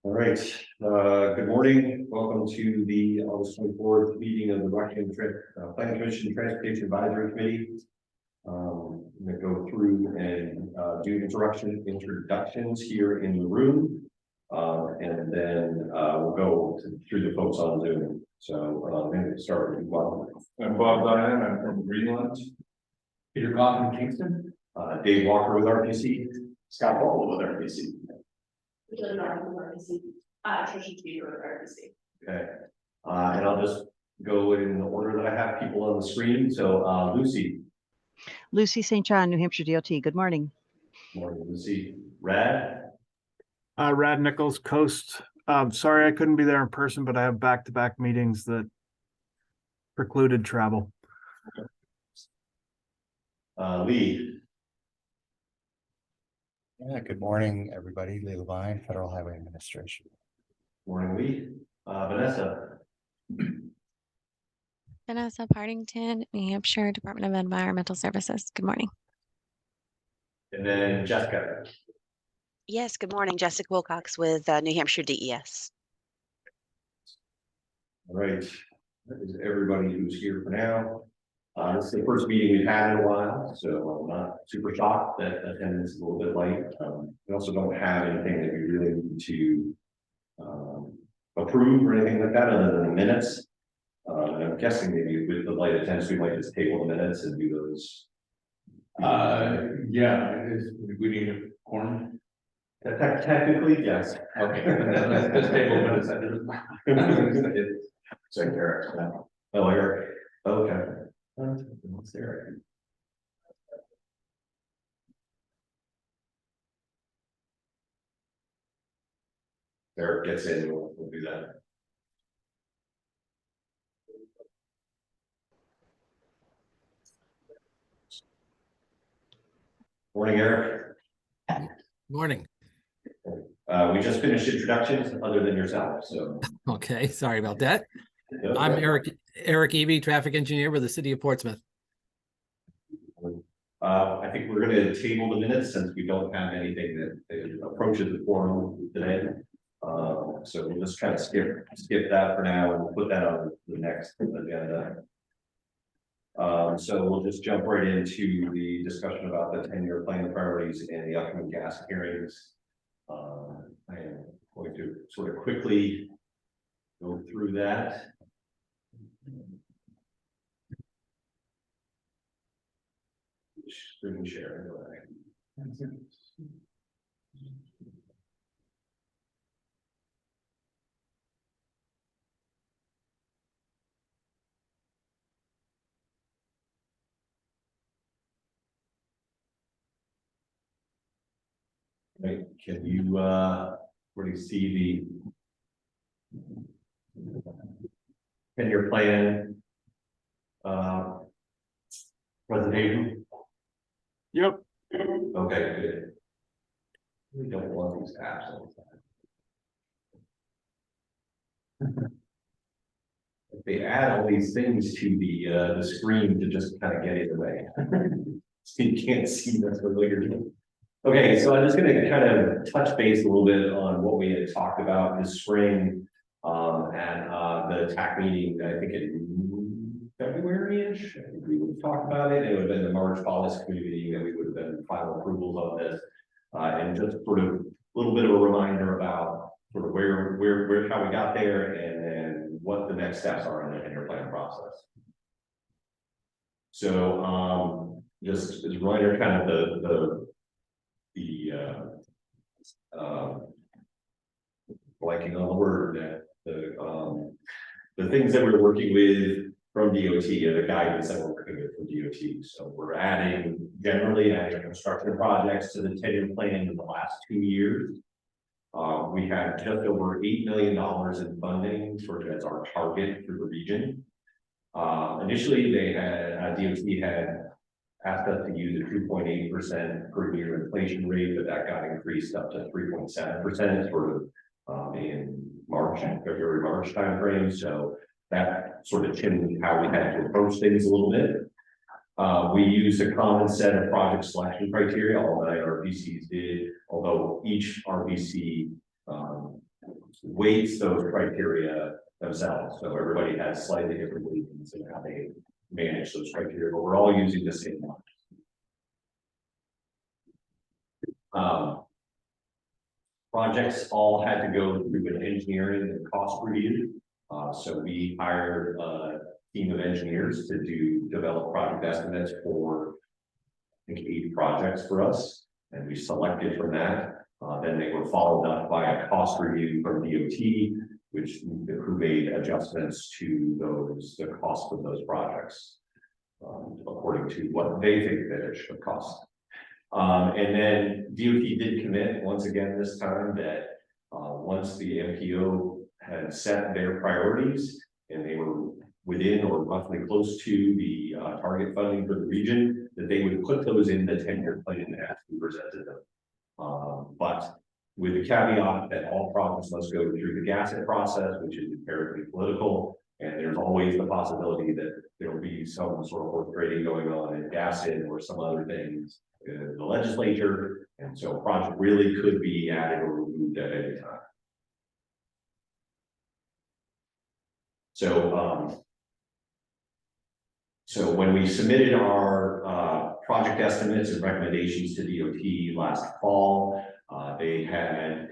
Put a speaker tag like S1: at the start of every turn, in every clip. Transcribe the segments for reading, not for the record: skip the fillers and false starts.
S1: All right. Good morning. Welcome to the August 24th meeting of the Washington Planning Commission Transportation Advisory Committee. I'm going to go through and do introductions here in the room, and then we'll go through the folks on Zoom. So I'm going to start with Bob.
S2: I'm Bob Diane. I'm from Greenland.
S3: Peter Goff from Kingston.
S1: Dave Walker with RPC.
S3: Scott Ball with RPC.
S4: Trisha T with RPC.
S1: Okay. And I'll just go in the order that I have people on the screen. So Lucy.
S5: Lucy St. John, New Hampshire DOT. Good morning.
S1: Morning, Lucy. Rad.
S6: Rad Nichols, Coast. Sorry I couldn't be there in person, but I have back-to-back meetings that precluded travel.
S1: Lee.
S7: Yeah, good morning, everybody. Lee Levine, Federal Highway Administration.
S1: Morning, Lee. Vanessa.
S8: Vanessa Partington, New Hampshire Department of Environmental Services. Good morning.
S1: And then Jessica.
S9: Yes, good morning. Jessica Wilcox with New Hampshire DES.
S1: All right. That is everybody who's here for now. This is the first meeting we've had in a while, so I'm not super shocked that attendance is a little bit light. We also don't have anything that we really need to approve or anything like that other than the minutes. And I'm guessing maybe with the light attendance, we might just table the minutes and do those.
S3: Yeah, we need a quorum.
S1: Technically, yes.
S3: Okay, let's just table minutes.
S1: So Eric. Oh, Eric. Okay. What's there? Eric gets in, we'll do that. Morning, Eric.
S10: Morning.
S1: We just finished introductions other than yourself, so.
S10: Okay, sorry about that.
S1: No,
S10: I'm
S1: no.
S10: Eric Eby, traffic engineer with the city of Portsmouth.
S1: I think we're going to table the minutes since we don't have anything that approaches the forum today. So we'll just kind of skip that for now and we'll put that on the next agenda. So we'll just jump right into the discussion about the 10-year plan priorities and the upcoming gas hearings. I am going to sort of quickly go through that. Screen share. Right, can you where do you see the 10-year plan presentation?
S6: Yep.
S1: Okay, good. We don't want these apps all the time. If they add all these things to the screen to just kind of get in the way. So you can't see that's what you're doing. Okay, so I'm just going to kind of touch base a little bit on what we had talked about this spring at the TAC meeting, I think in February-ish. I think we would have talked about it. It would have been the March policy committee meeting that we would have been final approvals on this. And just sort of a little bit of a reminder about sort of where how we got there and what the next steps are in the 10-year plan process. So just as a reminder, kind of the blanking on the word that the things that we're working with from DOT or the guidance that we're working with from DOT. So we're generally adding construction projects to the 10-year plan in the last 2 years. We had just over $8 million in funding sort of as our target for the region. Initially they had DOT had asked us to use a 2.8% per year inflation rate, but that got increased up to 3.7% sort of in February, March timeframe. So that sort of changed how we had to approach things a little bit. We used a common set of project selection criteria, all 9 RPCs did, although each RPC weights those criteria themselves. So everybody has slightly different reasons in how they manage those criteria, but we're all using the same one. Projects all had to go through an engineering and cost review. So we hired a team of engineers to develop project estimates for, I think, 8 projects for us, and we selected from that. Then they were followed up by a cost review from DOT, who made adjustments to the cost of those projects, according to what they think that it should cost. And then DOT did commit once again this time that once the MPO had set their priorities and they were within or roughly close to the target funding for the region, that they would put those in the 10-year plan as we presented them. But with the caveat that all projects must go through the GASSET process, which is inherently political, and there's always the possibility that there will be some sort of horse trading going on in GASSET or some other things in the legislature, and so a project really could be added or removed at any time. So when we submitted our project estimates and recommendations to DOT last fall, they had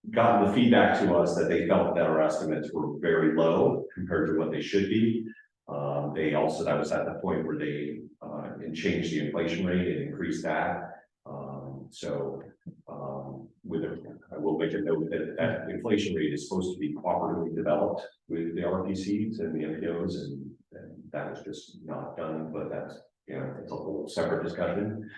S1: gotten the feedback to us that they felt that our estimates were very low compared to what they should be. They also, that was at the point where they changed the inflation rate and increased that. I will make a note that that inflation rate is supposed to be cooperatively developed with the RPCs and the MPOs, and that was just not done, but that's, it's a whole separate discussion.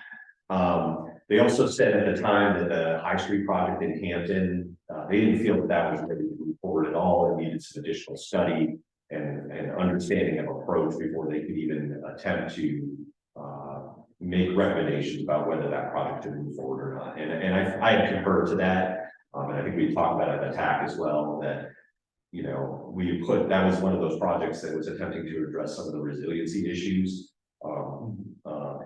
S1: They also said at the time that the High Street project in Hampton, they didn't feel that was ready to move forward at all. It needed some additional study and understanding of approach before they could even attempt to make recommendations about whether that project should move forward or not. And I had concurred to that. And I think we talked about it at TAC as well, that, that was one of those projects that was attempting to address some of the resiliency issues.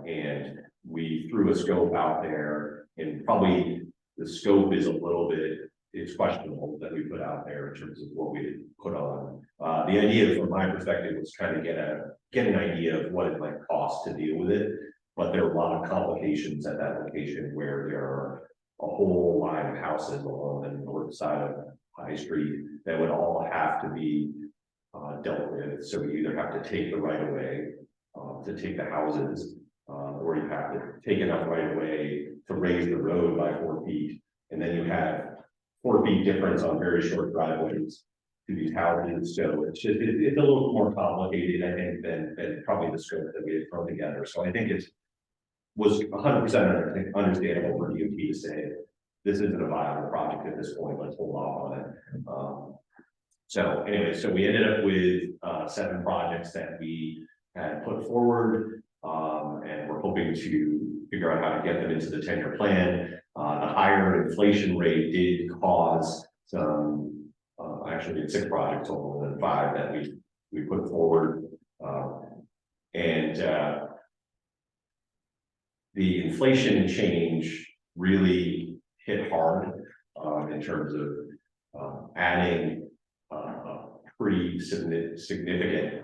S1: And we threw a scope out there, and probably the scope is a little bit, it's questionable that we put out there in terms of what we put on. The idea from my perspective was trying to get an idea of what it might cost to deal with it. But there are a lot of complications at that location where there are a whole line of houses along the north side of High Street that would all have to be dealt with. So you either have to take the right of way to take the houses, or you have to take enough right of way to raise the road by 4 feet. And then you have 4 feet difference on very short driveways to these houses. So it's a little more complicated, I think, than probably the scope that we had thrown together. So I think it was 100% understandable for DOT to say, this isn't a viable project at this point, let's hold off on it. So anyway, so we ended up with 7 projects that we had put forward, and we're hoping to figure out how to get them into the 10-year plan. The higher inflation rate did cause some, actually it's 6 projects total than 5 that we put forward. The inflation change really hit hard in terms of adding a pretty significant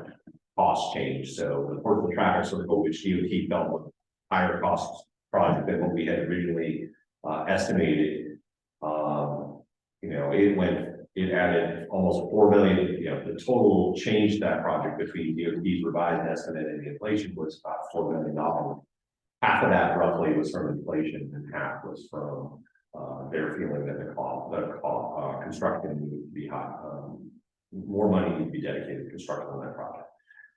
S1: cost change. So the Portable Traffic Circle, which DOT felt was a higher cost project than what we had originally estimated, it added almost 4 million. The total change to that project between DOT's revised estimate and the inflation was about $4 million. Half of that roughly was from inflation, and half was from their feeling that the construction needed to be high. More money needed to be dedicated to construction on that project.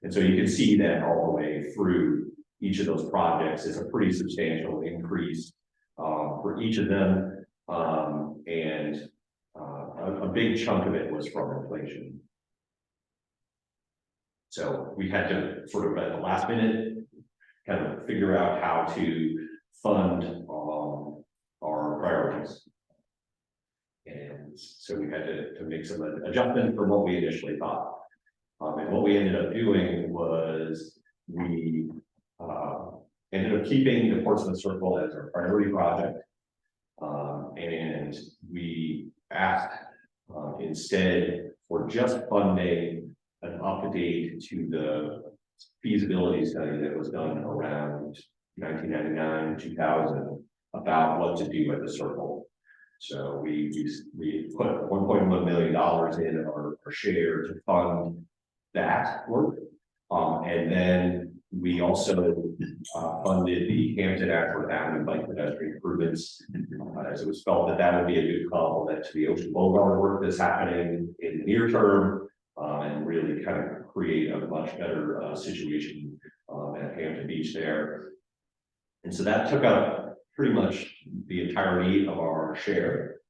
S1: And so you can see that all the way through each of those projects is a pretty substantial increase for each of them. A big chunk of it was from inflation. So we had to sort of at the last minute kind of figure out how to fund our priorities. And so we had to make some adjustments from what we initially thought. And what we ended up doing was we ended up keeping the Portsmouth Circle as our priority project. And we asked instead for just funding an update to the feasibility study that was done around 1999, 2000 about what to do at the circle. So we put $1.1 million in our share to fund that work. And then we also funded the Hampton Ashford Avenue bike pedestrian improvements, as it was felt that that would be a good complement to the Ocean Boulevard work that's happening in the near term, and really kind of create a much better situation at Hampton Beach there. And so that took up pretty much the entirety of our share.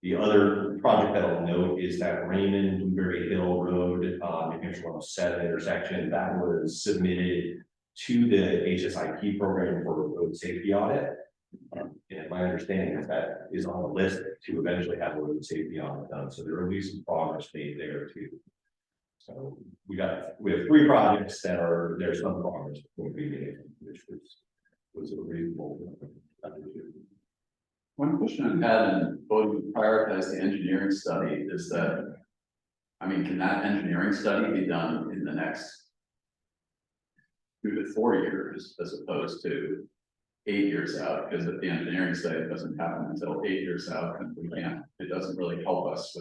S1: The other project that I'll note is that Raymond Blueberry Hill Road, New Hampshire 107 intersection, that was submitted to the HSIP program for a road safety audit. And my understanding is that is on the list to eventually have a road safety audit done. So there will be some progress made there too. So we have 3 projects that there's some progress before we made, which was a reasonable.
S3: One question I had, and voting to prioritize the engineering study is that, I mean, can that engineering study be done in the next 2 to 4 years as opposed to 8 years out? Because if the engineering study doesn't happen until 8 years out, then we can't, it doesn't really help us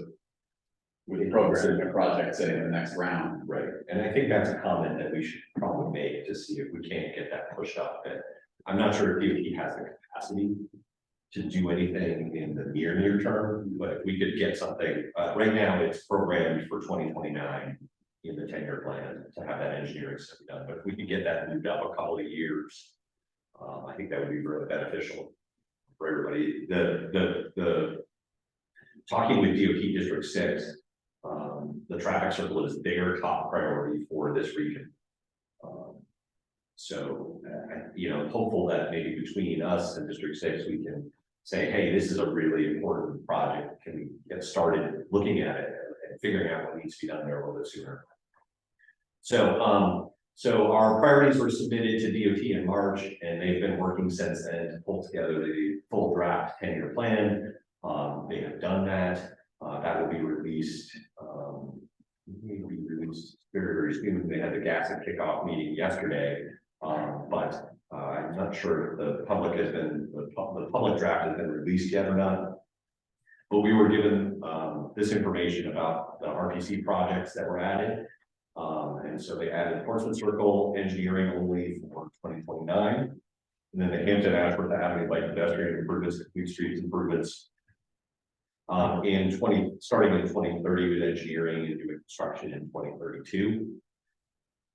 S3: with programming a project, say, in the next round.
S1: Right, and I think that's a comment that we should probably make to see if we can't get that pushed up a bit. I'm not sure if DOT has the capacity to do anything in the near term, but if we could get something, right now it's programmed for 2029 in the 10-year plan to have that engineering study done, but if we could get that moved up a couple of years, I think that would be really beneficial for everybody. The talking with DOT District 6, the traffic circle is their top priority for this region. So, hopeful that maybe between us and District 6, we can say, hey, this is a really important project. Can we get started looking at it and figuring out what needs to be done there a little bit sooner? So, so our priorities were submitted to DOT in March, and they've been working since then to pull together the full draft 10-year plan. They have done that. That will be released. Very soon. They had the gas and kickoff meeting yesterday, but I'm not sure if the public draft has been released yet or not. But we were given this information about the RPC projects that were added. And so they added Portsmouth Circle engineering only for 2029. And then the Hampton Ashford Avenue bike pedestrian improvements, complete streets improvements. Starting in 2030 with engineering and doing construction in 2032.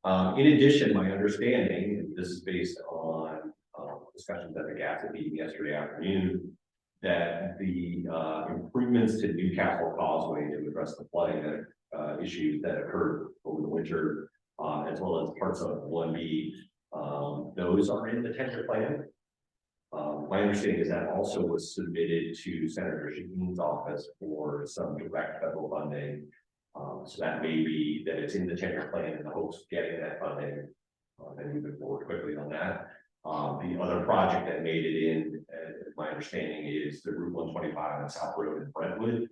S1: In addition, my understanding, and this is based on discussions at the GAFA meeting yesterday afternoon, that the improvements to Newcastle Causeway to address the flooding issues that occurred over the winter, as well as parts of 1B, those are in the 10-year plan. My understanding is that also was submitted to Senator Shaheen's office for some direct federal funding. So that may be that it's in the 10-year plan in the hopes of getting that funding and moving forward quickly on that. The other project that made it in, my understanding is the Route 125 on South Road in Brentwood.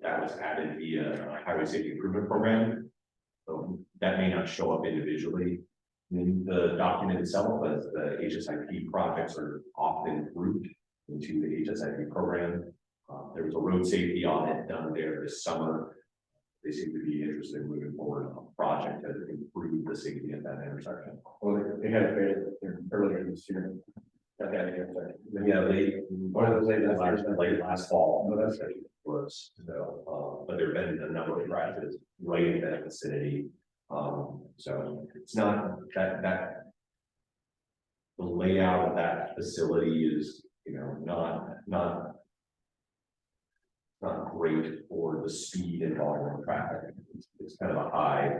S1: That was added via a highway safety improvement program. So that may not show up individually in the document itself, as the HSIP projects are often grouped into the HSIP program. There was a road safety audit done there this summer. They seem to be interested in moving forward on a project that improved the safety at that intersection.
S3: Well, they had a failure earlier this year.
S1: Yeah, late last fall. No, that's was so, but there have been a number of crashes right in that vicinity. So it's not that the layout of that facility is, not great for the speed and volume of traffic. It's kind of a high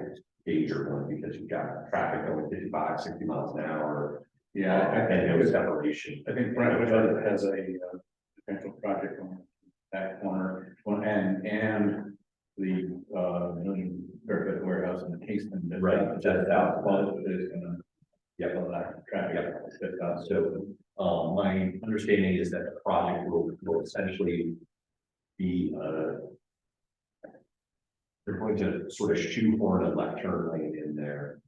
S1: danger one because you've got traffic going 55, 60 miles an hour.
S3: Yeah,
S1: and no separation.
S3: I think Brentwood has a potential project on that corner, and the
S2: Perfect warehouse in the Kingston.
S1: Right, just out.
S2: It's gonna.
S1: Yeah.
S2: Well, that traffic.
S1: So, my understanding is that the project will essentially be, they're going to sort of shoehorn a left turn lane in there.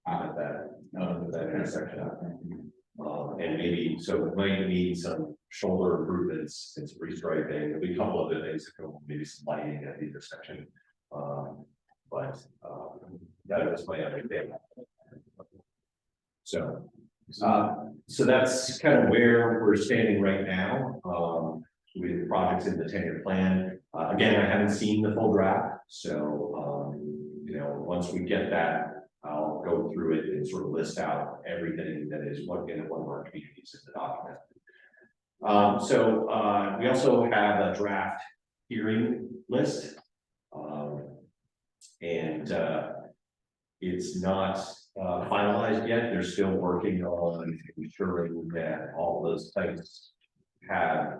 S1: Out of that intersection. And maybe, so it might need some shoulder improvements and some restriping, there'll be a couple other things, maybe some lighting at the intersection. But that was my understanding. So, so that's kind of where we're standing right now, with projects in the 10-year plan. Again, I haven't seen the full draft, so, you know, once we get that, I'll go through it and sort of list out everything that is one of our communities in the document. So we also have a draft hearing list. And it's not finalized yet. They're still working on ensuring that all those sites have,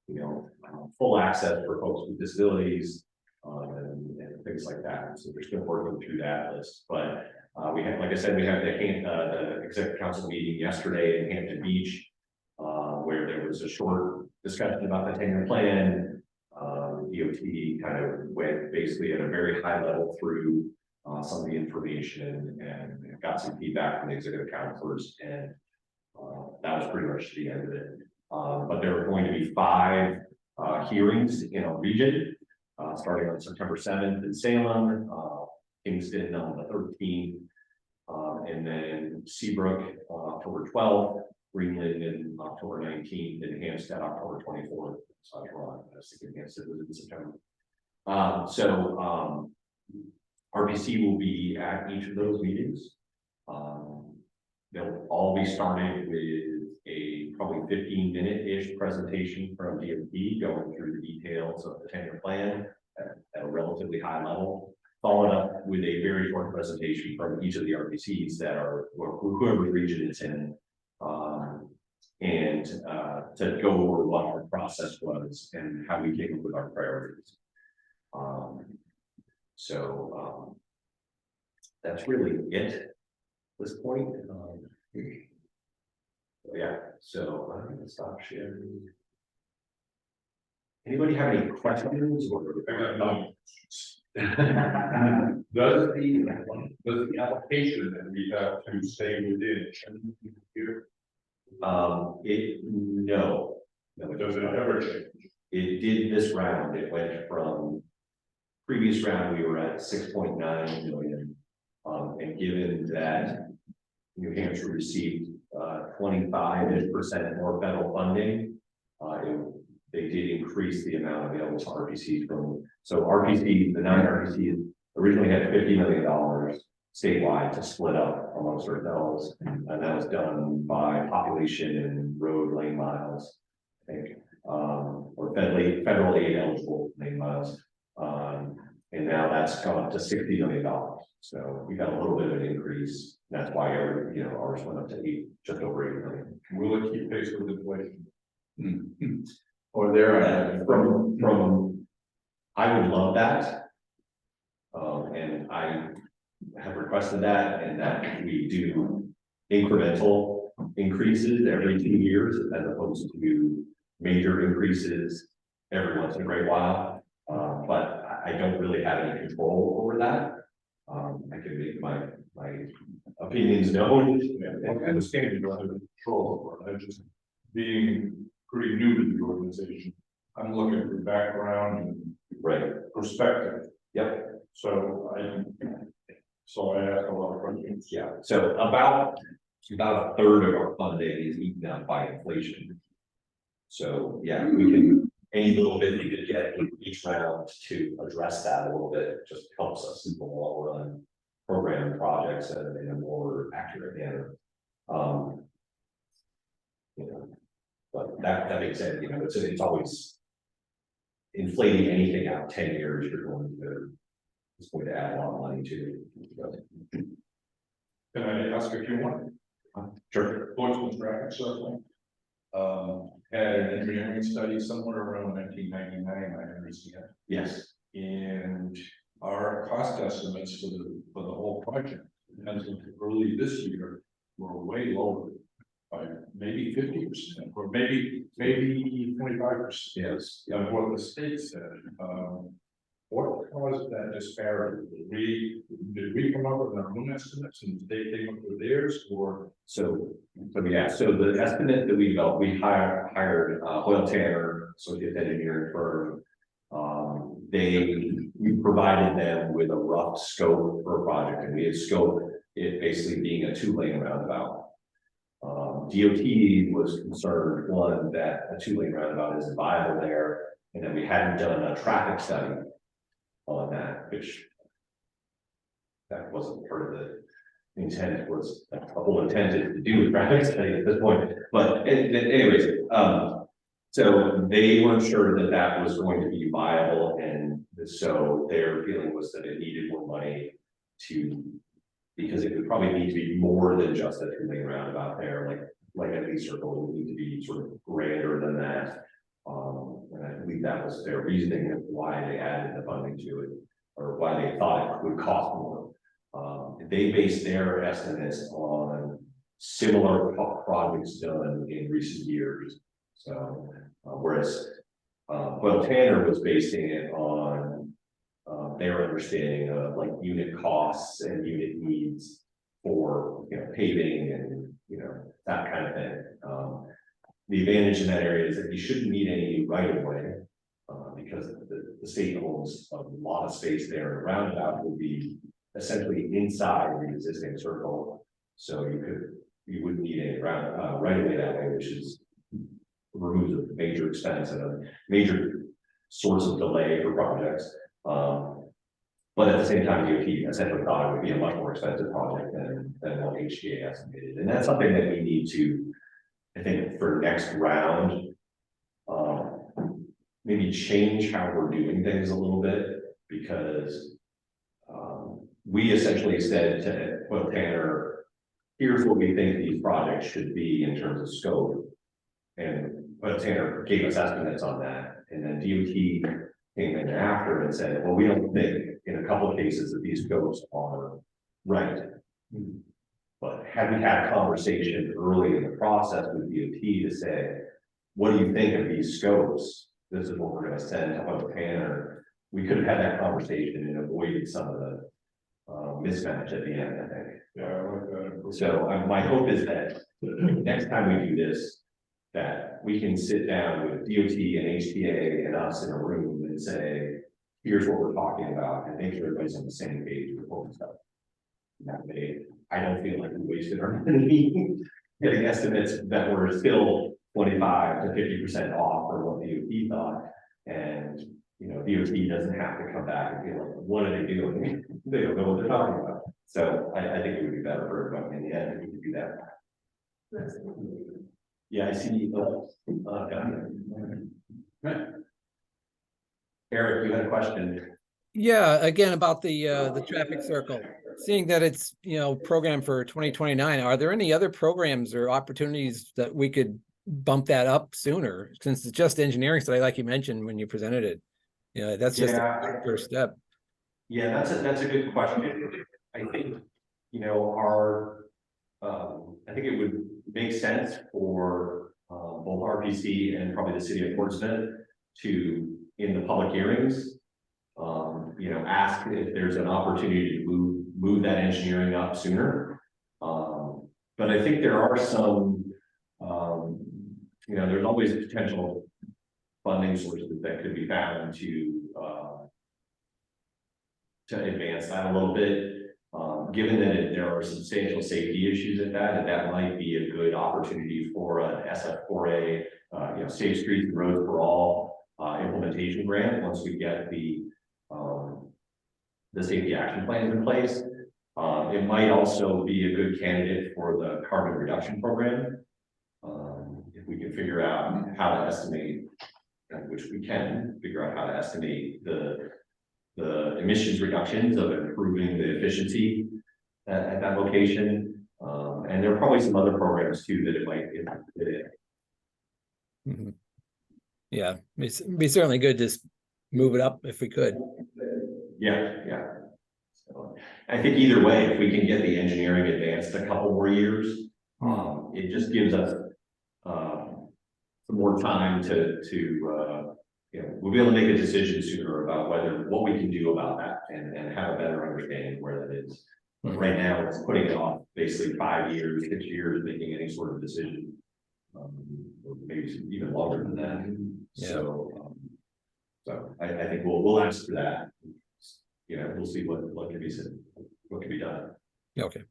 S1: you know, full access for folks with disabilities, and things like that. So they're still working through that list. But we have, like I said, we have the executive council meeting yesterday in Hampton Beach, where there was a short discussion about the 10-year plan. DOT kind of went basically at a very high level through some of the information and got some feedback from the executive counselors, and that was pretty much the end of it. But there are going to be 5 hearings in a region, starting on September 7th in Salem, Kingston on the 13th, and then Seabrook October 12th, Greenland in October 19th, and Hampstead October 24th. So I was wrong. I was thinking Hampstead was in September. RPC will be at each of those meetings. They'll all be starting with a probably 15-minute-ish presentation from DOT going through the details of the 10-year plan at a relatively high level, followed up with a very short presentation from each of the RPCs that are, or whoever region it's in, and to go over what our process was and how we came up with our priorities. That's really it at this point. Yeah, so I'm gonna stop sharing. Anybody have any questions or?
S2: Does the application that we have to stay within here?
S1: No. No,
S2: Does it ever change?
S1: It did this round. It went from previous round, we were at 6.9 million. And given that New Hampshire received 25% more federal funding, they did increase the amount available to RPCs from, so RPC, the 9 RPCs originally had $50 million statewide to split up amongst ourselves, and that was done by population and road lane miles, I think, or federal aid eligible lane miles. And now that's gone up to $60 million. So we got a little bit of an increase. That's why ours went up to just over 8 million.
S2: Will it keep pace with inflation?
S1: Or there, from I would love that. And I have requested that, and that we do incremental increases every 2 years as opposed to major increases every once in a great while. But I don't really have any control over that. I can make my opinions known.
S2: I understand you don't have any control over it. I just, being pretty new to the organization, I'm looking for background and perspective.
S1: Yep.
S2: So I ask a lot of questions.
S1: Yeah. So about a third of our funding is eaten up by inflation. So yeah, we can, any little bit we could get each round to address that a little bit just helps us in the long run program projects in a more accurate manner. But that being said, it's always inflating anything out 10 years. It's going to add a lot of money to.
S2: Can I ask if you want?
S1: Sure.
S2: Portsmouth traffic circle. Had an engineering study somewhere around 1999, I understand.
S1: Yes.
S2: And our cost estimates for the whole project, as of early this year, were way lower. By maybe 50%, or maybe 25%.
S1: Yes.
S2: Of what the state said. What caused that disparity? Did we come up with our own estimates and they came up with theirs, or?
S1: So the estimate that we developed, we hired Hoyle Tanner, associate engineering firm. We provided them with a rough scope for a project, and we had scoped it basically being a 2-lane roundabout. DOT was concerned, one, that a 2-lane roundabout isn't viable there, and then we hadn't done a traffic study on that, which that wasn't part of the intent. Was the whole intent is to do a traffic study at this point. But anyways, so they weren't sure that that was going to be viable, and so their feeling was that it needed more money because it would probably need to be more than just a 2-lane roundabout there, like at least circle would need to be sort of grander than that. And I believe that was their reasoning of why they added the funding to it, or why they thought it would cost more. They based their estimates on similar projects done in recent years. So whereas Hoyle Tanner was basing it on their understanding of like unit costs and unit needs for paving and that kind of thing. The advantage in that area is that you shouldn't need any right of way because the state owns a lot of space there. And a roundabout would be essentially inside the existing circle, so you wouldn't need any right of way that way, which removes a major expense and a major source of delay for projects. But at the same time, DOT essentially thought it would be a much more expensive project than what HTA estimated. And that's something that we need to, I think, for next round, maybe change how we're doing things a little bit, because we essentially said to Hoyle Tanner, here's what we think these projects should be in terms of scope. And Hoyle Tanner gave us estimates on that. And then DOT came in after and said, well, we don't think in a couple of cases that these scopes are right. But had we had a conversation early in the process with DOT to say, what do you think of these scopes? This is what we're going to send to Hoyle Tanner. We could have had that conversation and avoided some of the mismatch at the end, I think.
S2: Yeah, I like that.
S1: So my hope is that next time we do this, that we can sit down with DOT and HTA and us in a room and say, here's what we're talking about, and make sure everybody's on the same page with what stuff. That way, I don't feel like we wasted our money getting estimates that were still 25 to 50% off for what DOT thought, and DOT doesn't have to come back and be like, what are they doing? They don't know what they're talking about. So I think it would be better for everybody in the end if we could do that. Yeah, I see. Eric, you had a question.
S10: Yeah, again, about the traffic circle, seeing that it's, programmed for 2029, are there any other programs or opportunities that we could bump that up sooner, since it's just engineering study, like you mentioned when you presented it? That's just the first step.
S1: Yeah, that's a good question. I think, I think it would make sense for both RPC and probably the city of Portsmouth to, in the public hearings, ask if there's an opportunity to move that engineering up sooner. But I think there are some, there's always potential funding sources that could be found to advance that a little bit. Given that there are substantial safety issues at that might be a good opportunity for an SF4A, Safe Streets and Roads for All implementation grant once we get the safety action plans in place. It might also be a good candidate for the carbon reduction program. If we can figure out how to estimate, which we can figure out how to estimate the emissions reductions of improving the efficiency at that location. And there are probably some other programs too that it might fit in.
S10: Mm-hmm. Yeah, it'd be certainly good to just move it up if we could.
S1: Yeah. So I think either way, if we can get the engineering advanced a couple more years, it just gives us some more time to we'll be able to make a decision sooner about what we can do about that and have a better understanding of where that is. But right now, it's putting it off basically 5 years, 6 years, making any sort of decision. Or maybe even longer than that.
S10: Yeah.
S1: So I think we'll ask for that. We'll see what can be said, what can be done.
S10: Okay.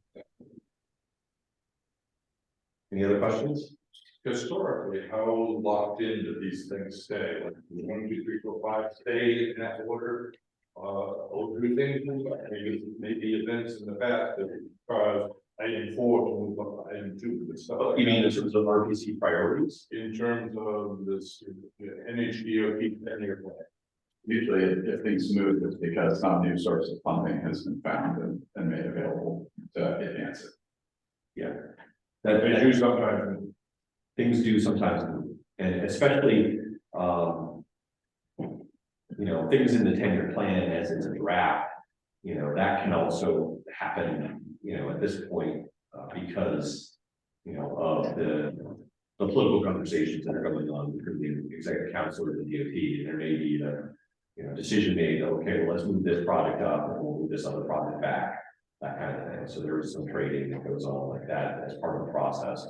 S1: Any other questions?
S2: Historically, how locked in do these things stay? Like 1, 2, 3, 4, 5 stay in that order? Or do things move up? Maybe events in the past that caused item 4 to move up to item 2 and stuff like
S1: You mean in
S2: that.
S1: terms of RPC priorities?
S2: In terms of this NHDOT tenure plan.
S3: Usually if things move, it's because some new source of funding has been found and made available to advance it.
S1: Yeah.
S2: They do sometimes.
S1: Things do sometimes move, and especially, things in the 10-year plan as it's a draft, that can also happen, at this point, because, of the political conversations that are going on between the executive council or the DOT, and there may be a decision made, okay, well, let's move this project up and we'll move this other project back, that kind of thing. So there is some trading that goes on like that as part of the process.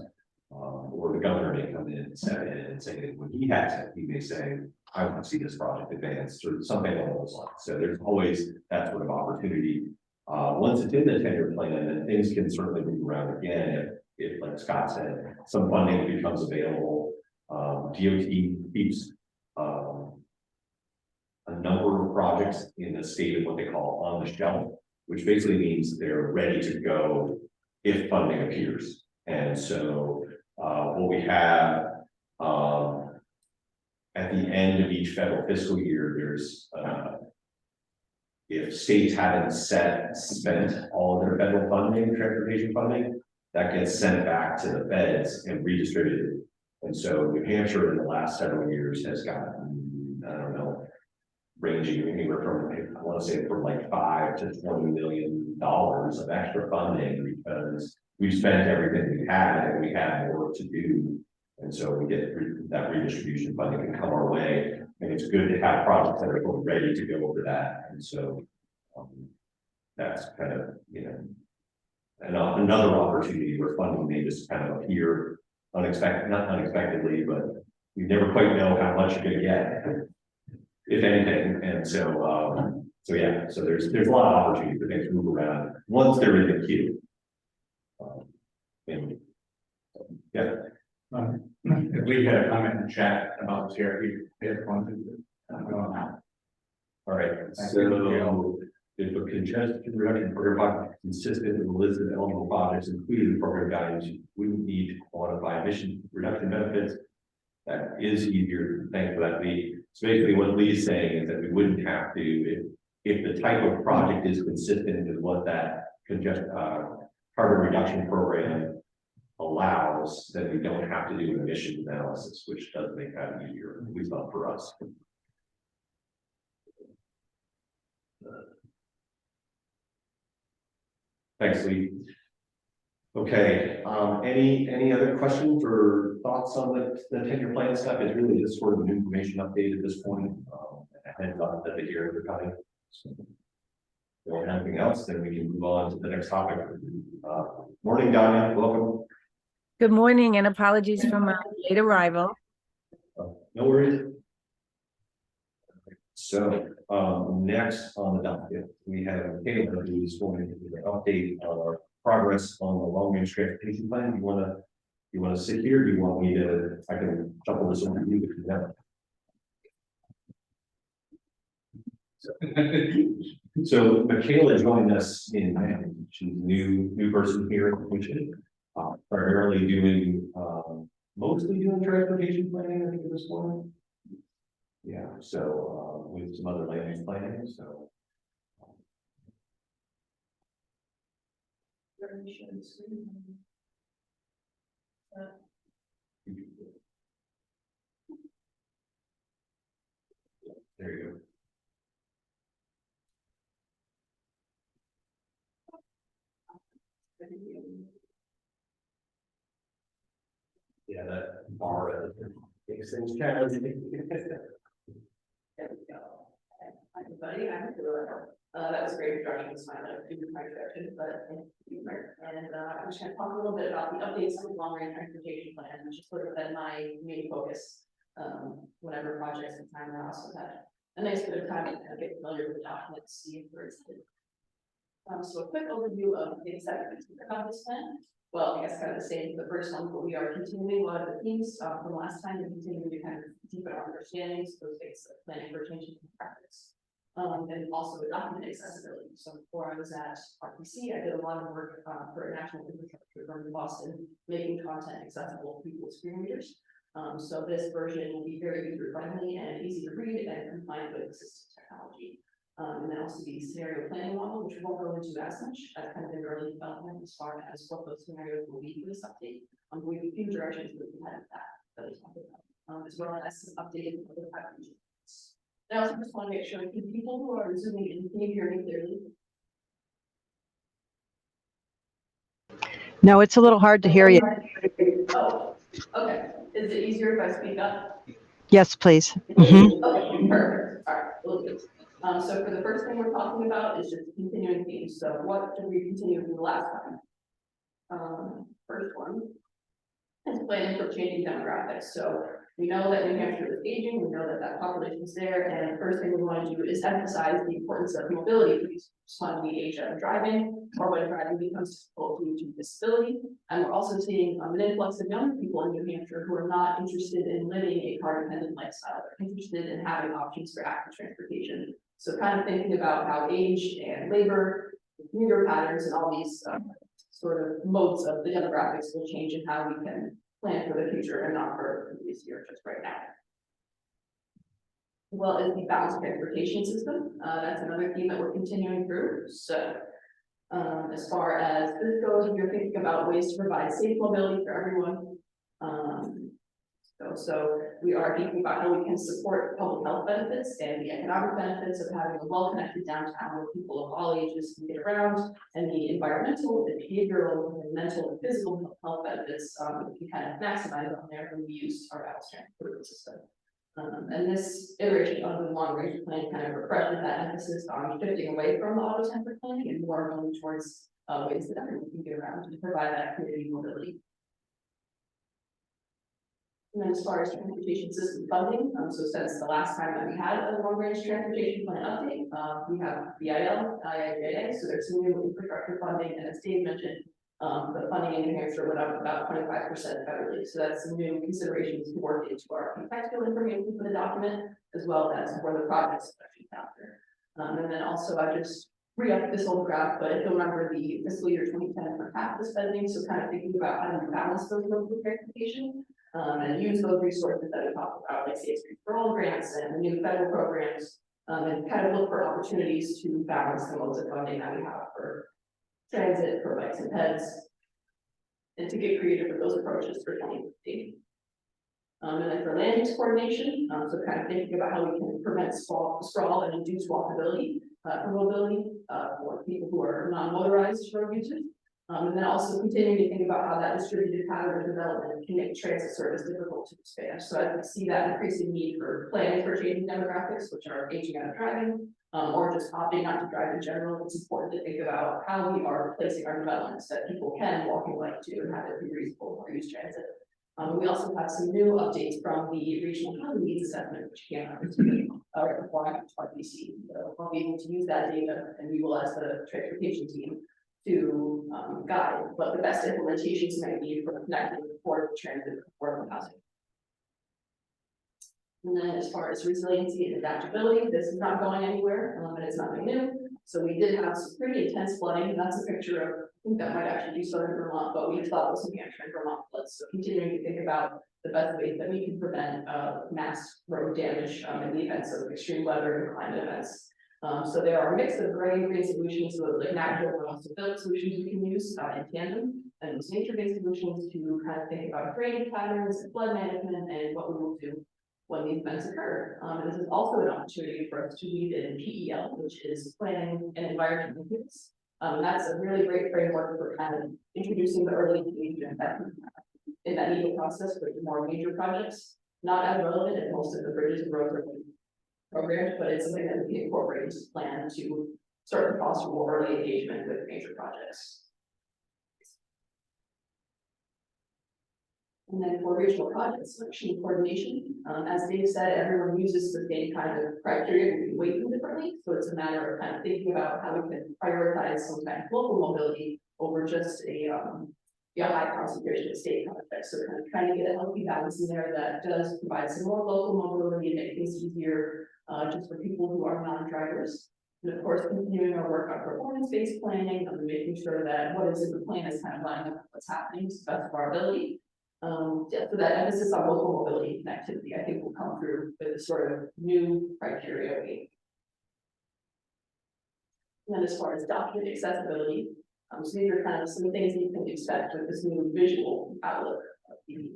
S1: Or the governor may come in and step in and say that when he has it, he may say, I want to see this project advanced or something along those lines. So there's always that sort of opportunity. Once it's in the 10-year plan, then things can certainly move around again. If like Scott said, some funding becomes available, DOT keeps a number of projects in the state of what they call on the shelf, which basically means they're ready to go if funding appears. And so what we have at the end of each federal fiscal year, there's if states haven't spent all of their federal funding, transportation funding, that gets sent back to the feds and redistributed. And so New Hampshire in the last several years has gotten, I don't know, ranging anywhere from, I want to say from like $5 to $20 million of extra funding because we've spent everything we had and we had more to do. And so we get that redistribution funding can come our way. And it's good to have projects that are ready to go over that. And so that's kind of, another opportunity where funding may just kind of appear not unexpectedly, but you never quite know how much you're going to get, if anything. And so, so there's a lot of opportunity for things to move around once they're in the queue.
S2: If we had a comment in the chat about the CRP,
S1: All right, so if a congestion reduction program project is consistent with the list of eligible projects included in the program guidance, we would need to quantify emission reduction benefits. That is easier. Thanks for that, Lee. So basically what Lee is saying is that we wouldn't have to, if the type of project is consistent with what that carbon reduction program allows, then we don't have to do an emissions analysis, which does make that easier, at least not for us. Thanks, Lee. Okay, any other questions or thoughts on the 10-year plan stuff? It's really just sort of an information update at this point. A heads up that the hearings are coming. So, if there's anything else, then we can move on to the next topic. Morning, Danya, welcome.
S11: Good morning and apologies for my late arrival.
S1: No worries. So next on the docket, we have Taylor, who is going to give an update on our progress on the long range transportation plan. You want to sit here? Do you want me to? I can shuffle this over to you if you have. So Michaela joined us in May. She's a new person here at the commission, primarily doing mostly doing transportation planning, I think at this point. Yeah, so with some other land use planning, so. There you go. Yeah, that bar makes things challenging.
S4: There we go. Hi, everybody, I'm Taylor. That was a great introduction, it's my introduction, but thank you. And I'm just gonna talk a little bit about the updates to the long range transportation plan, which has sort of been my main focus. Whenever projects and time, I also had a nice bit of time to kind of get familiar with the document, see where it's headed. So a quick overview of the executive about this plan. Well, I guess kind of the same for the first one, but we are continuing a lot of the themes from last time and continuing to kind of deepen our understandings, those things like planning for changing practice. And also the document accessibility. So before I was at RPC, I did a lot of work for a national infrastructure firm in Boston, making content accessible to people's screen readers. So this version will be very user friendly and easy to read and compliant with assistive technology. And then also the scenario planning model, which we won't go into as much, as kind of in early development as far as what those scenarios will be for this update. We have a few directions that we had that we talked about, as well as some updated other packages. I also just want to make sure that people who are zooming in, can you hear me clearly?
S5: No, it's a little hard to hear you.
S4: Oh, okay. Is it easier if I speak up?
S5: Yes, please. Mhm.
S4: Okay, perfect. All right, we'll do. So for the first thing we're talking about is just continuing themes. So what did we continue from the last time? First one is planning for changing demographics. So we know that New Hampshire is aging, we know that that population is there, and the first thing we want to do is emphasize the importance of mobility for these when we age out of driving, or when driving becomes difficult due to disability. And we're also seeing an influx of young people in New Hampshire who are not interested in living a car-dependent lifestyle. They're interested in having options for active transportation. So kind of thinking about how age and labor, commuter patterns, and all these sort of modes of the demographics will change and how we can plan for the future and not for this year, just right now. Well, as the balanced transportation system, that's another theme that we're continuing through. So as far as this goes, we're thinking about ways to provide safe mobility for everyone. So we are thinking about how we can support public health benefits and the economic benefits of having a well-connected downtown where people of all ages can get around, and the environmental, the behavioral, and mental and physical health benefits we can kind of maximize on there when we use our balanced transportation system. And this iteration of the long range plan kind of refreshes that emphasis on shifting away from the auto-centric planning and more going towards ways that everyone can get around to provide that community mobility. And then as far as transportation system funding, so since the last time that we had a long range transportation plan update, we have BIL, IIJA, so there's some new infrastructure funding, and as Dave mentioned, the funding in New Hampshire went up about 25% federally. So that's some new considerations to work into our contextual information for the document, as well as for the project selection chapter. And then also I just re-up this old graph, but if you'll remember the fiscal year 2010 for half the spending, so kind of thinking about how to balance those modes of transportation. And use those resources that we talked about, like Safe Streets for All grants and the new federal programs, and kind of look for opportunities to balance the modes of funding that we have for transit, for bikes and peds, and to get creative with those approaches for 2050. And then for land use coordination, so kind of thinking about how we can prevent sprawl and induce walkability for mobility for people who are non-motorized road users. And then also continuing to think about how that distributed pattern of development can make transit service difficult to expand. So I see that increasing need for planning for changing demographics, which are aging out of driving, or just opting not to drive in general. It's important to think about how we are replacing our developments that people can walk and bike to and have it be reasonable or use transit. We also have some new updates from the regional housing needs assessment, which came out right before I got to RPC. So I'll be able to use that data, and we will, as the transportation team, to guide what the best implementations might be for connecting affordable transit and affordable housing. And then as far as resiliency and adaptability, this is not going anywhere, and it's nothing new. So we did have some pretty intense flooding, and that's a picture of, I think that might actually be southern Vermont, but we thought it was New Hampshire and Vermont floods. So continuing to think about the best ways that we can prevent mass road damage in the events of extreme weather and climate events. So there are a mix of gray and green solutions, so like natural and also built solutions we can use in tandem, and those nature-based solutions to kind of think about drainage patterns and flood management and what we will do when these events occur. This is also an opportunity for us to lead in PEL, which is planning and environment impacts. That's a really great framework for kind of introducing the early engagement that in that NEPA process, but more major projects, not as relevant as most of the bridges and roads programs, but it's something that we can incorporate into the plan to start to foster more early engagement with major projects. And then for regional project selection and coordination, as Dave said, everyone uses the same kind of criteria, we weight them differently. So it's a matter of kind of thinking about how we can prioritize some kind of local mobility over just a high concentration of state projects. So kind of trying to get a healthy balance in there that does provide some more local mobility and make things easier just for people who are non-drivers. And of course, continuing our work on performance-based planning and making sure that what is in the plan is kind of lining up with what's happening to the best of our ability. Yeah, so that emphasis on local mobility and connectivity, I think, will come through with the sort of new criteria. And then as far as document accessibility, so these are kind of some things that you can expect with this new visual outlook of the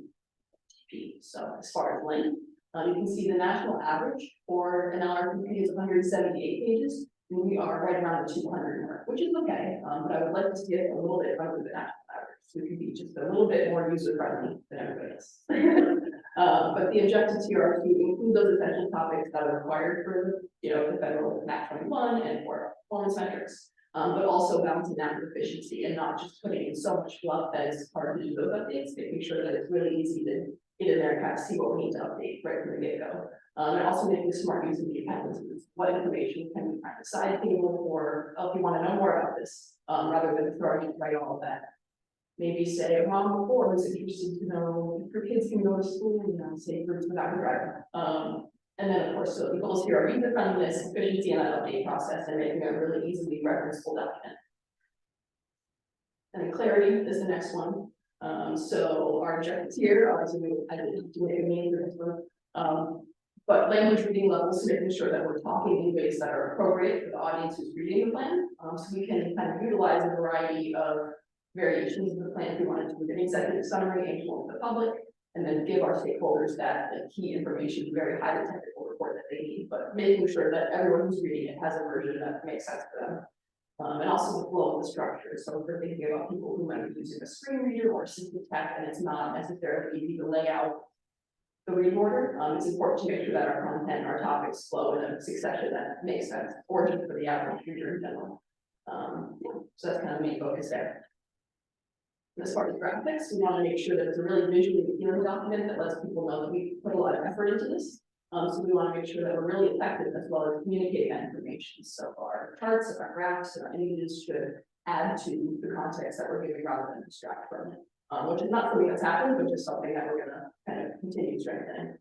S4: TP. So as far as length, you can see the national average for an LRTP is 178 pages, and we are right around the 200 mark, which is okay. But I would like to see it a little bit under the national average. So we could be just a little bit more user friendly than everybody else. But the objectives here are to include those essential topics that are required for the federal Act 21 and for performance metrics, but also balancing that with efficiency and not just putting in so much fluff that is hard to do those updates, making sure that it's really easy to get in there and kind of see what we need to update right from the get-go. And also making smart use of the appendices. What information can we kind of side table for, if you want to know more about this, rather than throwing it right all of that. Maybe say mom before was interested to know if her kids can go to school, safe routes without a driver. And then of course, so the goals here are user friendliness, efficiency, and that update process, and making a really easily referenceable document. And then clarity is the next one. So our objectives here are to make a name for this one. But language reading levels, so making sure that we're talking in ways that are appropriate for the audience who's reading the plan. So we can kind of utilize a variety of variations of the plan if we wanted to do an executive summary aimed for the public, and then give our stakeholders that key information, very highly technical report that they need, but making sure that everyone who's reading it has a version that makes sense for them. And also the flow of the structure. So if we're thinking about people who might be using a screen reader or simple text, and it's not necessarily easy to lay out the read order, it's important to make sure that our content and our topics flow in a succession that makes sense, or just for the average reader in general. So that's kind of the main focus there. As far as graphics, we want to make sure that it's a really visually appealing document that lets people know that we put a lot of effort into this. So we want to make sure that we're really effective as well as communicate that information. So our charts and our graphs and our images should add to the context that we're giving rather than distract from it, which is not something that's happened, but just something that we're going to kind of continue strengthening.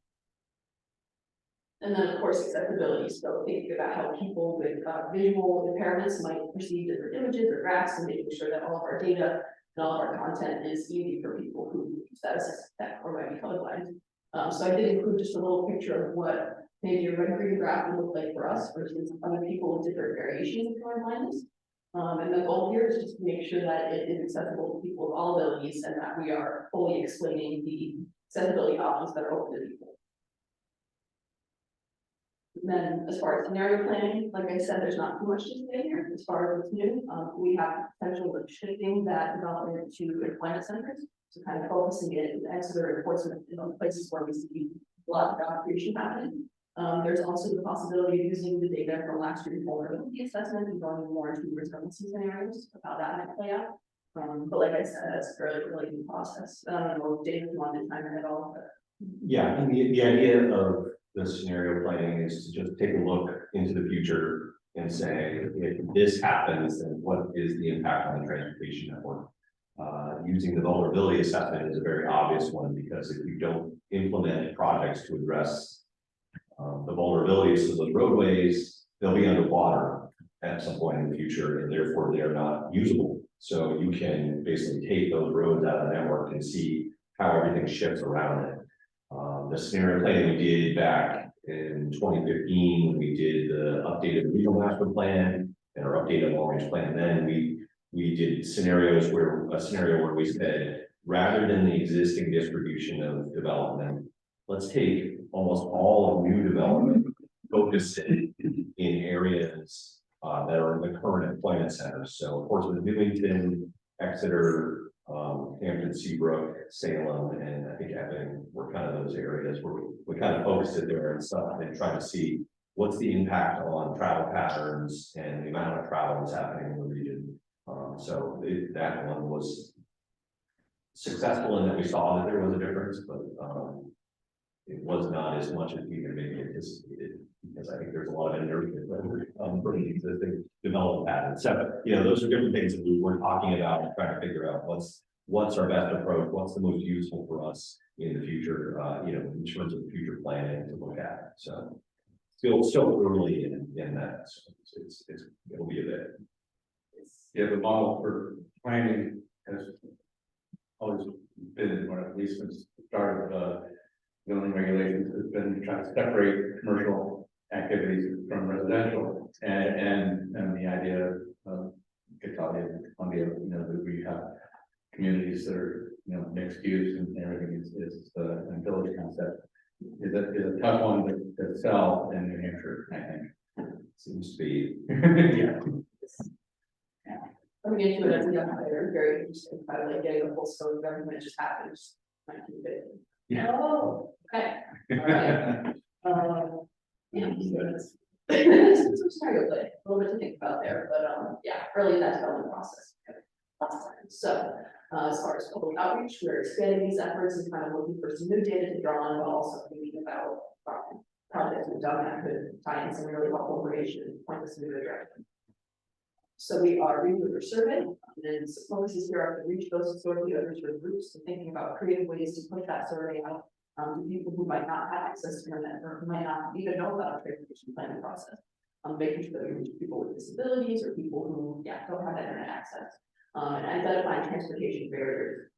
S4: And then of course accessibility. So thinking about how people with visual impairments might perceive different images or graphs, and making sure that all of our data and all of our content is easy for people who use that assistive tech or might be colorblind. So I did include just a little picture of what maybe a red-green graph would look like for us versus other people with different variations of colorblindness. And the goal here is just to make sure that it is accessible to people of all abilities and that we are fully explaining the accessibility options that are open to people. And then as far as scenario planning, like I said, there's not too much to say here as far as what's new. We have potential of shifting that development to employment centers, so kind of focusing it in Exeter and Portsmouth in places where we see a lot of job creation happening. There's also the possibility of using the data from last year's vulnerability assessment and going more into resiliency scenarios of how that might play out. But like I said, that's a really new process. I don't know if Dave wanted to time it at all, but.
S1: Yeah, and the idea of the scenario planning is to just take a look into the future and say, if this happens, then what is the impact on the transportation network? Using the vulnerability assessment is a very obvious one, because if you don't implement projects to address the vulnerabilities of those roadways, they'll be underwater at some point in the future, and therefore they're not usable. So you can basically take those roads out of the network and see how everything shifts around it. The scenario planning we did back in 2015, when we did the updated regional master plan and our updated long range plan, then we did scenarios where we said, rather than the existing distribution of development, let's take almost all of new development, focus it in areas that are in the current employment centers. So of course, with Newington, Exeter, Hampton, Seabrook, Salem, and I think Epping were kind of those areas where we kind of focused it there and stuff and trying to see what's the impact on travel patterns and the amount of travel that's happening in the region. That one was successful in that we saw that there was a difference, but it was not as much as we had maybe anticipated, because I think there's a lot of inertia from the existing development patterns. So, those are different things that we were talking about and trying to figure out what's our best approach, what's the most useful for us in the future, in terms of future planning to look at. So still early in that. So it'll be a bit.
S2: Yeah, the model for planning has always been, or at least since the start of zoning regulations, has been trying to separate commercial activities from residential, and the idea of Columbia, that we have communities that are, mixed use and everything is and village concept is a tough one to sell in New Hampshire, I think.
S1: Seems to be.
S2: Yeah.
S4: Coming into it as a young player, very interesting, kind of like getting a full scope of everything that just happened. Just 1950.
S2: Yeah.
S4: Oh, okay. All right. Yeah. It's kind of like a little bit to think about there, but yeah, early in that development process. Last time. So as far as public outreach, we're expanding these efforts and kind of looking for some new data to draw on, but also thinking about projects we've done that could tie in some really helpful information and point us in a good direction. So we are redoing a survey, and some focuses here are to reach those historically underserved groups, and thinking about creative ways to push that survey out to people who might not have access to internet or who might not even know about a transportation planning process. Making sure that we reach people with disabilities or people who don't have that internet access, and identifying transportation barriers.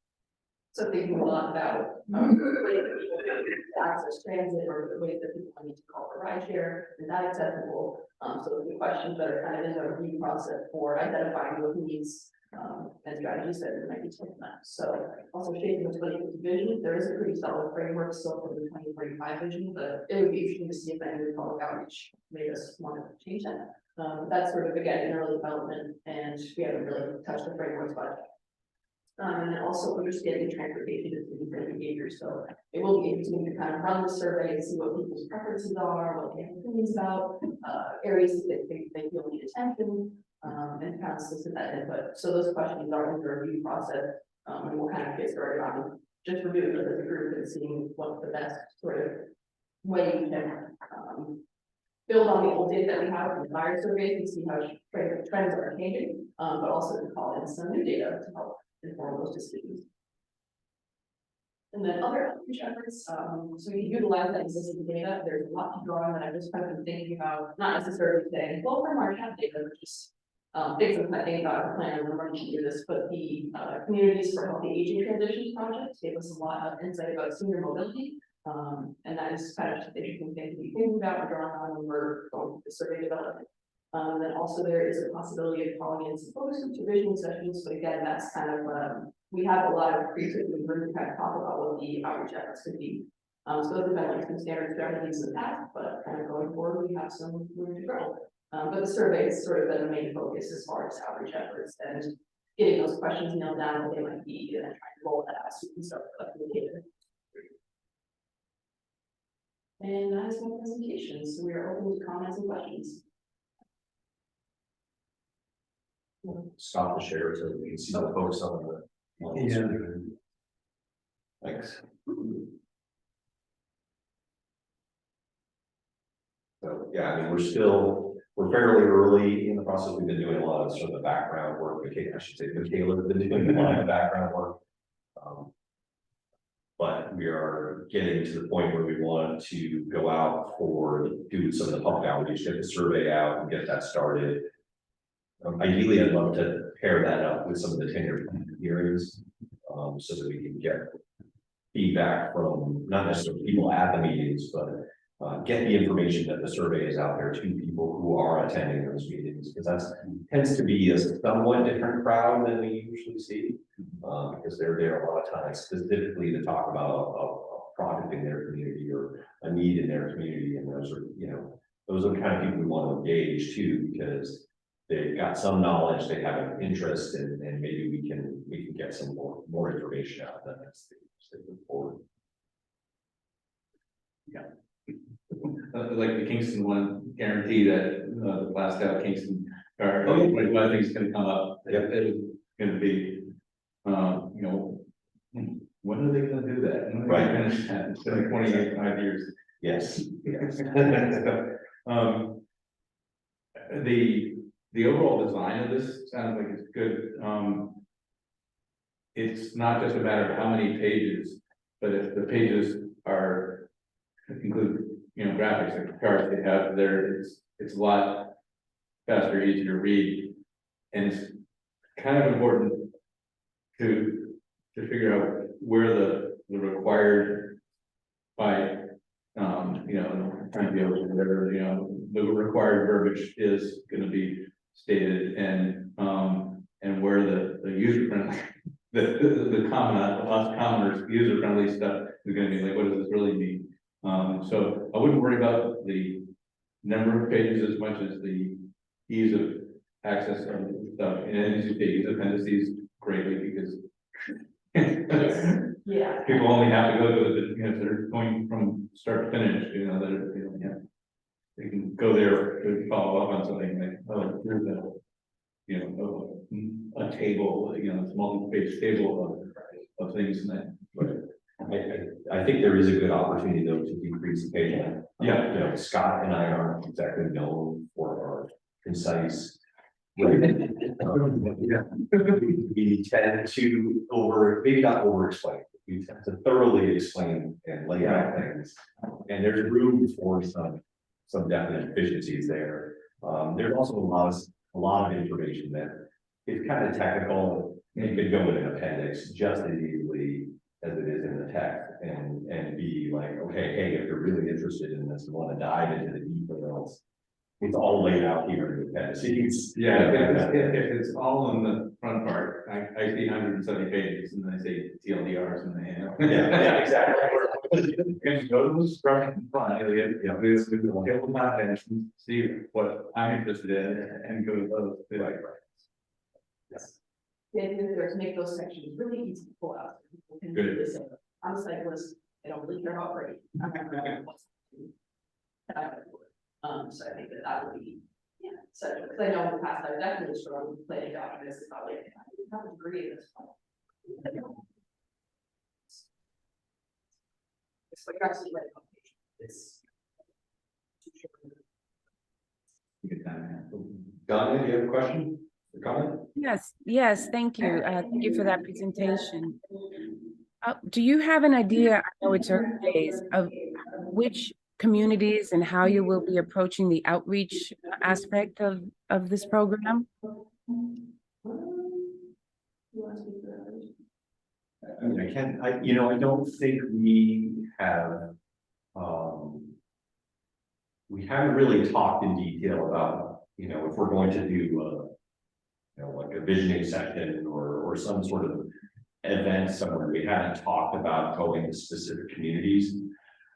S4: So thinking a lot about the way that people can access transit or the ways that people need to call for rideshare, is that accessible? So the questions that are kind of in the review process for identifying those needs and strategies that might be taken up. So also shaping the 2050 vision, there is a pretty solid framework still for the 2045 vision, but it would be interesting to see if any of the public outreach made us want to change that. That's sort of again in early development, and we haven't really touched the frameworks budget. And also understanding transportation is different behaviors. So it will be interesting to kind of run the survey and see what people's preferences are, what they have opinions about, areas that they feel need attention, and kind of solicit that input. So those questions are in the review process, and we'll kind of get started on just reviewing those as a group and seeing what the best sort of way we can build on the old data that we have from the buyer surveys and see how trends are changing, but also to call in some new data to help inform those decisions. And then other outreach efforts, so we utilize that existing data. There's a lot to draw on that I've just kind of been thinking about, not necessarily today, well, from our chat data, but just things I'm thinking about our plan, and we're running through this, but the Communities for Healthy Aging Transitions project gave us a lot of insight about senior mobility. And that is kind of an interesting thing to be thinking about or drawing on when we're going through the survey development. And then also there is a possibility of calling in some focus group visioning sessions, but again, that's kind of, we have a lot of creativity in room to kind of talk about what the outreach efforts could be. So those have been like some standard strategies in the past, but kind of going forward, we have some room to grow. But the survey has sort of been the main focus as far as outreach efforts and getting those questions nailed down, what they might be, and then trying to roll that out so we can start collecting the data. And that is my presentation, so we are open to comments and questions.
S1: Stop the share so we can see the folks on the. Thanks. So, yeah, I mean, we're fairly early in the process. We've been doing a lot of sort of the background work. I should say, Michaela's been doing a lot of background work. But we are getting to the point where we want to go out do some of the public outreach, get the survey out and get that started. Ideally, I'd love to pair that up with some of the tenure hearings, so that we can get feedback from not necessarily people at the meetings, but get the information that the survey is out there to people who are attending those meetings, because that tends to be a somewhat different crowd than we usually see, because they're there a lot of times specifically to talk about a project in their community or a need in their community, and those are the kind of people we want to engage too, because they've got some knowledge, they have an interest, and maybe we can get some more information out of them as they move forward.
S2: Like the Kingston one, guarantee that, the blast out Kingston, or,
S1: Oh, yeah.
S2: what I think is gonna come up,
S1: Yep.
S2: it's gonna be, you know, when are they gonna do that? When are they
S1: Right.
S2: gonna finish that? It's been 25 years.
S1: Yes, yes.
S2: Um, the overall design of this sounds like it's good. It's not just a matter of how many pages, but if the pages are include, you know, graphics like the charts they have there, it's a lot faster, easier to read. And it's kind of important to figure out where the required by, you know, MPO or whatever, you know, the required verbiage is gonna be stated, and where the user friendly, the common, us commoners, user friendly stuff is gonna be like, what does this really mean? So I wouldn't worry about the number of pages as much as the ease of access of stuff, and as you say, use appendices greatly, because
S4: Yeah.
S2: people only have to go to the, you know, they're going from start to finish, you know, they're, you know, yeah. They can go there to follow up on something like, oh, here's a, you know, a table, you know, it's a multi-page table of things and that.
S1: I think there is a good opportunity though to decrease the page count.
S2: Yeah.
S1: You know, Scott and I aren't exactly known for our concise. We tend to maybe not over explain, we tend to thoroughly explain and lay out things. And there's room for some definite efficiencies there. There's also a lot of information that is kind of technical. It could go in an appendix just as easily as it is in the text, and be like, okay, hey, if you're really interested in this and want to dive into the details, it's all laid out here in the appendices.
S2: Yeah, if it's all in the front part, I see 170 pages, and then I say TLDRs and they,
S1: Yeah, exactly.
S2: and go to the front and front, you know, this, get my attention, see what I'm interested in, and go to those.
S1: Right.
S4: Yes. The idea there is make those sections really easy to pull out. People can
S2: Good.
S4: listen. I'm a cyclist, I don't really care about rate. So I think that would be, yeah, so, because I know in the past, I've definitely struggled with planning documents, it's not like, I didn't have a degree in this. It's like actually right. It's.
S1: Donna, do you have a question or comment?
S11: Yes, thank you. Thank you for that presentation. Do you have an idea, I know it's early days, of which communities and how you will be approaching the outreach aspect of this program?
S1: I mean, I don't think we have, we haven't really talked in detail about, you know, if we're going to do, you know, like a visioning session or some sort of event somewhere. We haven't talked about going to specific communities.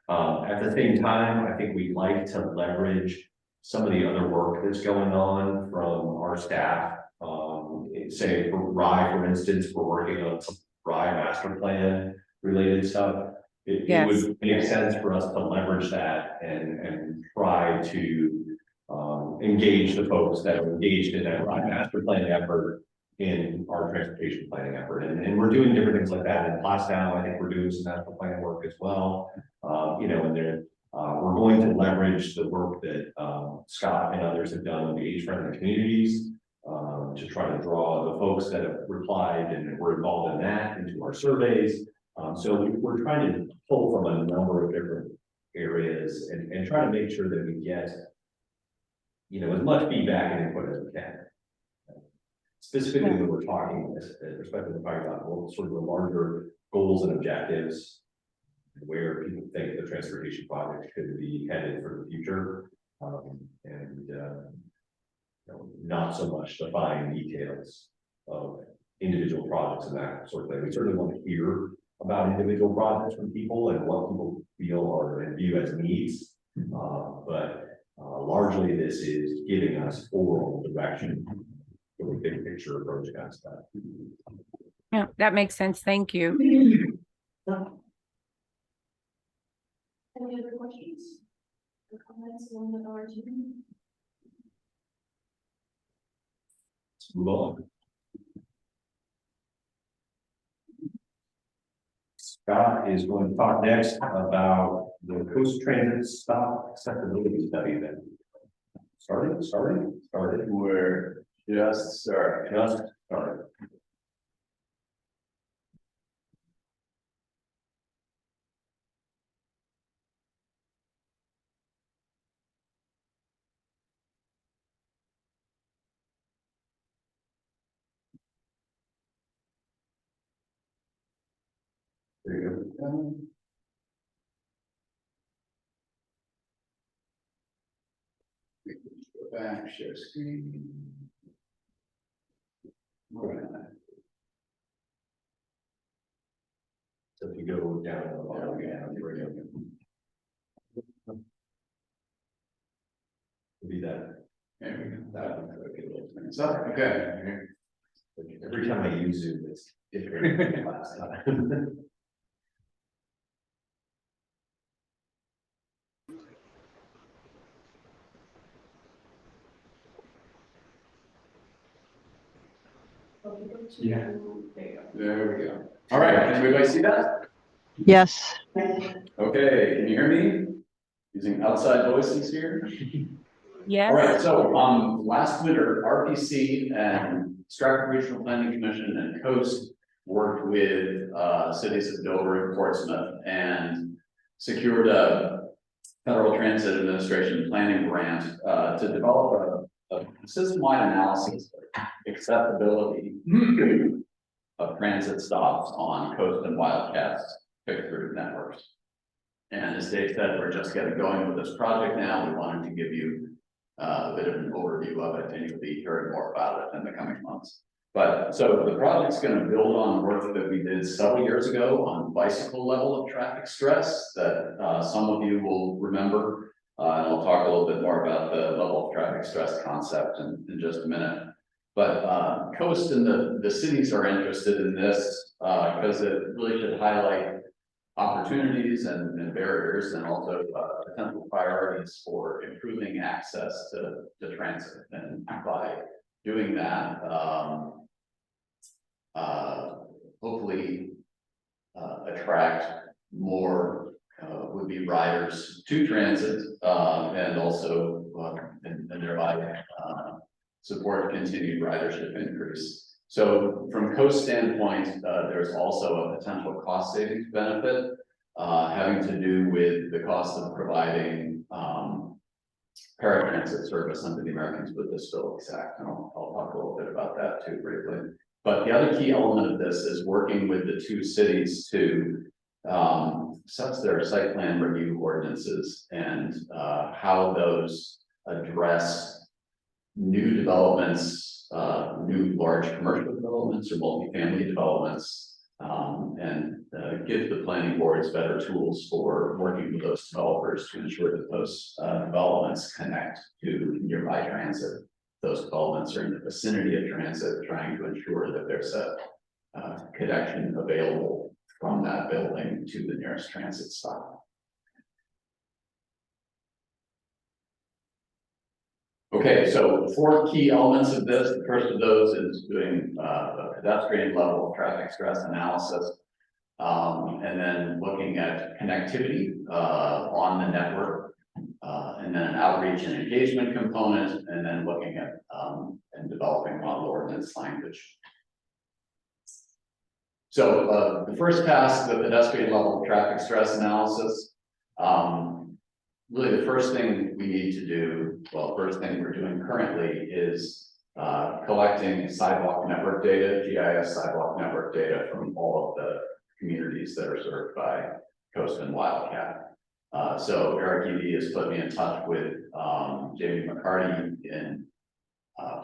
S1: At the same time, I think we'd like to leverage some of the other work that's going on from our staff. Say for Rye, for instance, we're working on some Rye master plan related stuff. It would make sense for us to leverage that and try to engage the folks that are engaged in that Rye master plan effort in our transportation planning effort. And we're doing different things like that in class now. I think we're doing some master plan work as well. You know, and then we're going to leverage the work that Scott and others have done with the age-friendly communities to try to draw the folks that have replied and were involved in that into our surveys. So we're trying to pull from a number of different areas and try to make sure that we get, you know, as much feedback and input as we can. Specifically, when we're talking, especially about sort of the larger goals and objectives, where people think the transportation project should be headed for the future, you know, not so much the fine details of individual projects and that sort of thing. We certainly want to hear about individual projects from people and what people feel or view as needs, but Largely, this is giving us overall direction for the big picture approach kind of stuff.
S11: Yeah, that makes sense. Thank you.
S4: Any other questions? Or comments on the RTP?
S1: Let's move on. Scott is going to talk next about the Coast Transit Stop Accessibility Study then. Started.
S3: We're just starting.
S1: Just started. There you go.
S3: Go back, share screen. Right.
S1: So if you go down the bottom again, be that.
S3: There we go. That one could be a little thing. So, okay.
S1: Every time I use Zoom, it's different than last time.
S3: Yeah.
S4: There you go.
S3: There we go. All right, can everybody see that?
S5: Yes.
S3: Okay, can you hear me? Using outside voices here?
S11: Yes.
S3: All right, so last winter, RPC and Stratford Regional Planning Commission and Coast worked with cities of Dover and Portsmouth and secured a Federal Transit Administration planning grant to develop a system-wide analysis of accessibility of transit stops on Coast and Wildcats fixed route networks. And as Dave said, we're just getting going with this project now. We wanted to give you a bit of an overview of it, and you'll be hearing more about it in the coming months. But so the project's going to build on work that we did several years ago on bicycle level of traffic stress that some of you will remember. And I'll talk a little bit more about the level of traffic stress concept in just a minute. But Coast and the cities are interested in this because it really should highlight opportunities and barriers and also potential priorities for improving access to transit. And by doing that, hopefully attract more would-be riders to transit and also and thereby support continued ridership increase. So from Coast standpoint, there's also a potential cost savings benefit having to do with the cost of providing paratransit service under the Americans with Disabilities Act. And I'll talk a little bit about that too briefly. But the other key element of this is working with the two cities to set their site plan review ordinances and how those address new developments, new large commercial developments or multifamily developments, and give the planning boards better tools for working with those developers to ensure that those developments connect to nearby transit. Those developments are in the vicinity of transit, trying to ensure that there's a connection available from that building to the nearest transit stop. Okay, so 4 key elements of this. The first of those is doing a pedestrian level traffic stress analysis, and then looking at connectivity on the network, and then an outreach and engagement component, and then looking at and developing model ordinance language. So the first task, the pedestrian level traffic stress analysis. Really the first thing we need to do, well, first thing we're doing currently is collecting sidewalk network data, GIS sidewalk network data from all of the communities that are served by Coast and Wildcat. So Eric EV has put me in touch with Jamie McCarty in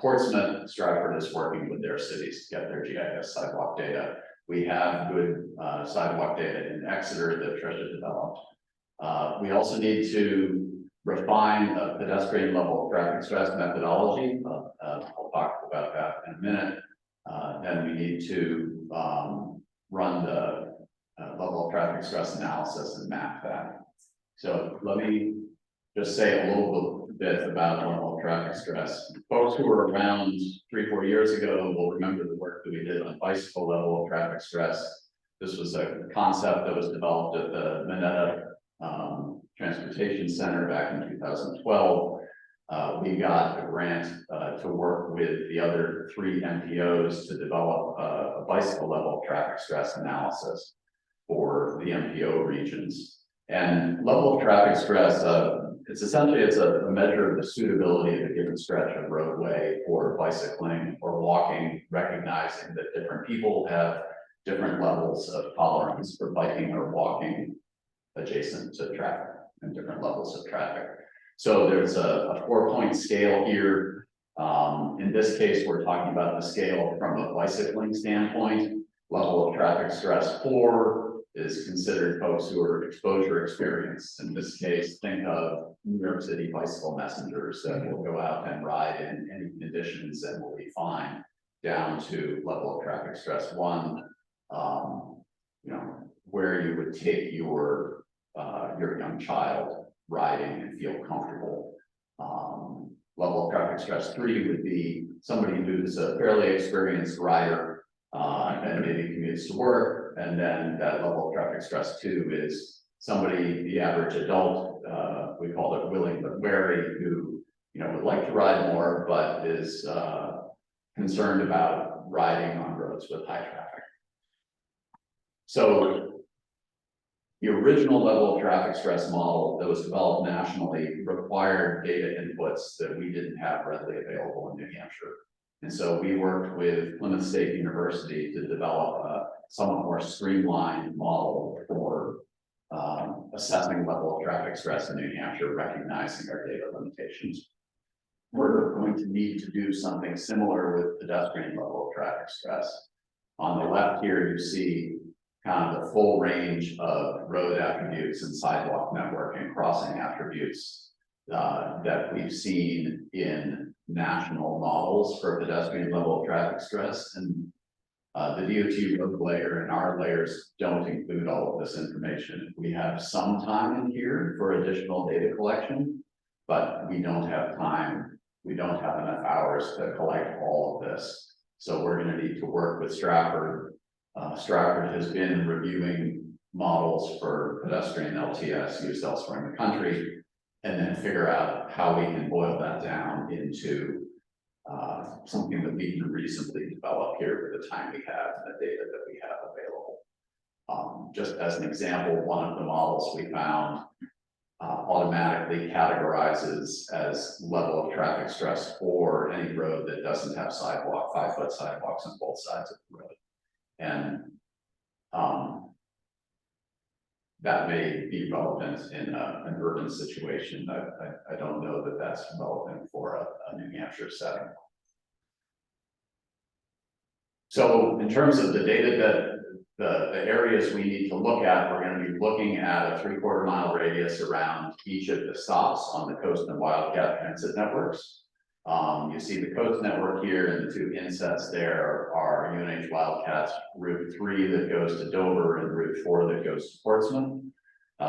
S3: Portsmouth. Stratford is working with their cities to get their GIS sidewalk data. We have good sidewalk data in Exeter that Tricia developed. We also need to refine a pedestrian level traffic stress methodology. I'll talk about that in a minute. Then we need to run the level of traffic stress analysis and map that. So let me just say a little bit about level of traffic stress. Folks who were around 3-4 years ago will remember the work that we did on bicycle level of traffic stress. This was a concept that was developed at the Minetta Transportation Center back in 2012. We got a grant to work with the other 3 MPOs to develop a bicycle level of traffic stress analysis for the MPO regions. And level of traffic stress, it's essentially a measure of the suitability of a given stretch of roadway for bicycling or walking, recognizing that different people have different levels of tolerance for biking or walking adjacent to traffic and different levels of traffic. So there's a 4-point scale here. In this case, we're talking about the scale from a bicycling standpoint. Level of traffic stress 4 is considered folks who are exposure experienced. In this case, think of New York City bicycle messengers that will go out and ride in any conditions and will be fine, down to level of traffic stress 1, where you would take your young child riding and feel comfortable. Level of traffic stress 3 would be somebody who's a fairly experienced rider and maybe commutes to work. And then that level of traffic stress 2 is somebody, the average adult, we call it willing but wary, who would like to ride more, but is concerned about riding on roads with high traffic. So the original level of traffic stress model that was developed nationally required data inputs that we didn't have readily available in New Hampshire. And so we worked with Plymouth State University to develop a somewhat more streamlined model for assessing level of traffic stress in New Hampshire, recognizing our data limitations. We're going to need to do something similar with pedestrian level of traffic stress. On the left here, you see kind of the full range of road attributes and sidewalk network and crossing attributes that we've seen in national models for pedestrian level of traffic stress. And the DOT road layer and our layers don't include all of this information. We have some time in here for additional data collection, but we don't have time. We don't have enough hours to collect all of this. So we're going to need to work with Stratford. Stratford has been reviewing models for pedestrian LTS used elsewhere in the country, and then figure out how we can boil that down into something that we can reasonably develop here with the time we have and the data that we have available. Just as an example, one of the models we found automatically categorizes as level of traffic stress for any road that doesn't have sidewalk, 5-foot sidewalks on both sides of the road. And that may be relevant in an urban situation. I don't know that that's relevant for a New Hampshire setting. So in terms of the data that the areas we need to look at, we're going to be looking at a 3/4 mile radius around each of the stops on the Coast and Wildcat transit networks. You see the Coast network here, and the 2 insets there are UNH Wildcats Route 3 that goes to Dover and Route 4 that goes to Portsmouth.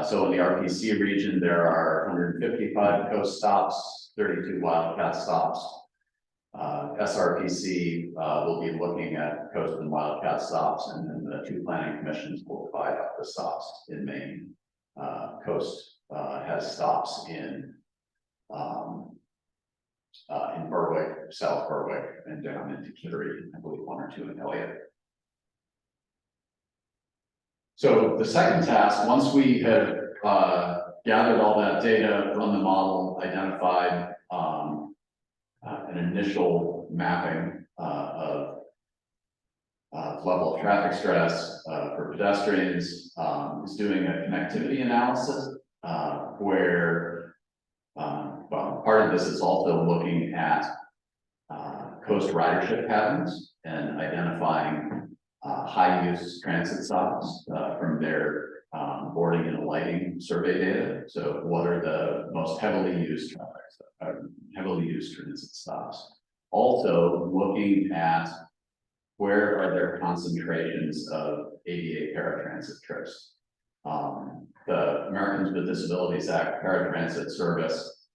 S3: So in the RPC region, there are 155 Coast stops, 32 Wildcat stops. SRPC will be looking at Coast and Wildcat stops, and then the 2 planning commissions will divide up the stops in Maine. Coast has stops in Berwick, South Berwick, and down into Kittery, I believe 1 or 2 in Elliott. So the second task, once we have gathered all that data, run the model, identified an initial mapping of level of traffic stress for pedestrians, is doing a connectivity analysis where well, part of this is also looking at coast ridership patterns and identifying high use transit stops from their boarding and lighting survey data. So what are the most heavily used heavily used transit stops? Also looking at where are there concentrations of ADA paratransit trips. The Americans with Disabilities Act paratransit service,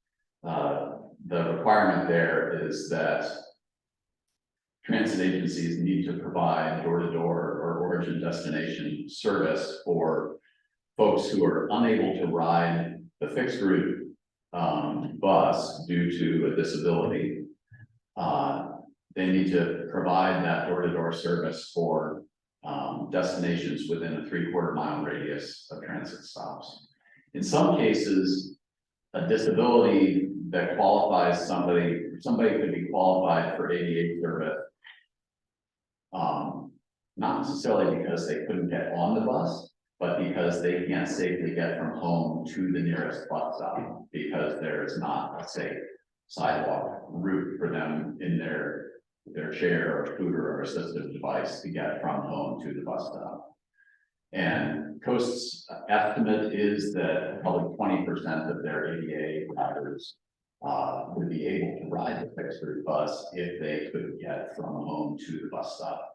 S3: the requirement there is that transit agencies need to provide door-to-door or origin destination service for folks who are unable to ride the fixed route bus due to a disability. They need to provide that door-to-door service for destinations within a 3/4 mile radius of transit stops. In some cases, a disability that qualifies somebody could be qualified for ADA service. Not necessarily because they couldn't get on the bus, but because they can't safely get from home to the nearest bus stop because there is not a safe sidewalk route for them in their chair or scooter or assistive device to get from home to the bus stop. And Coast's estimate is that probably 20% of their ADA riders would be able to ride the fixed route bus if they could get from home to the bus stop.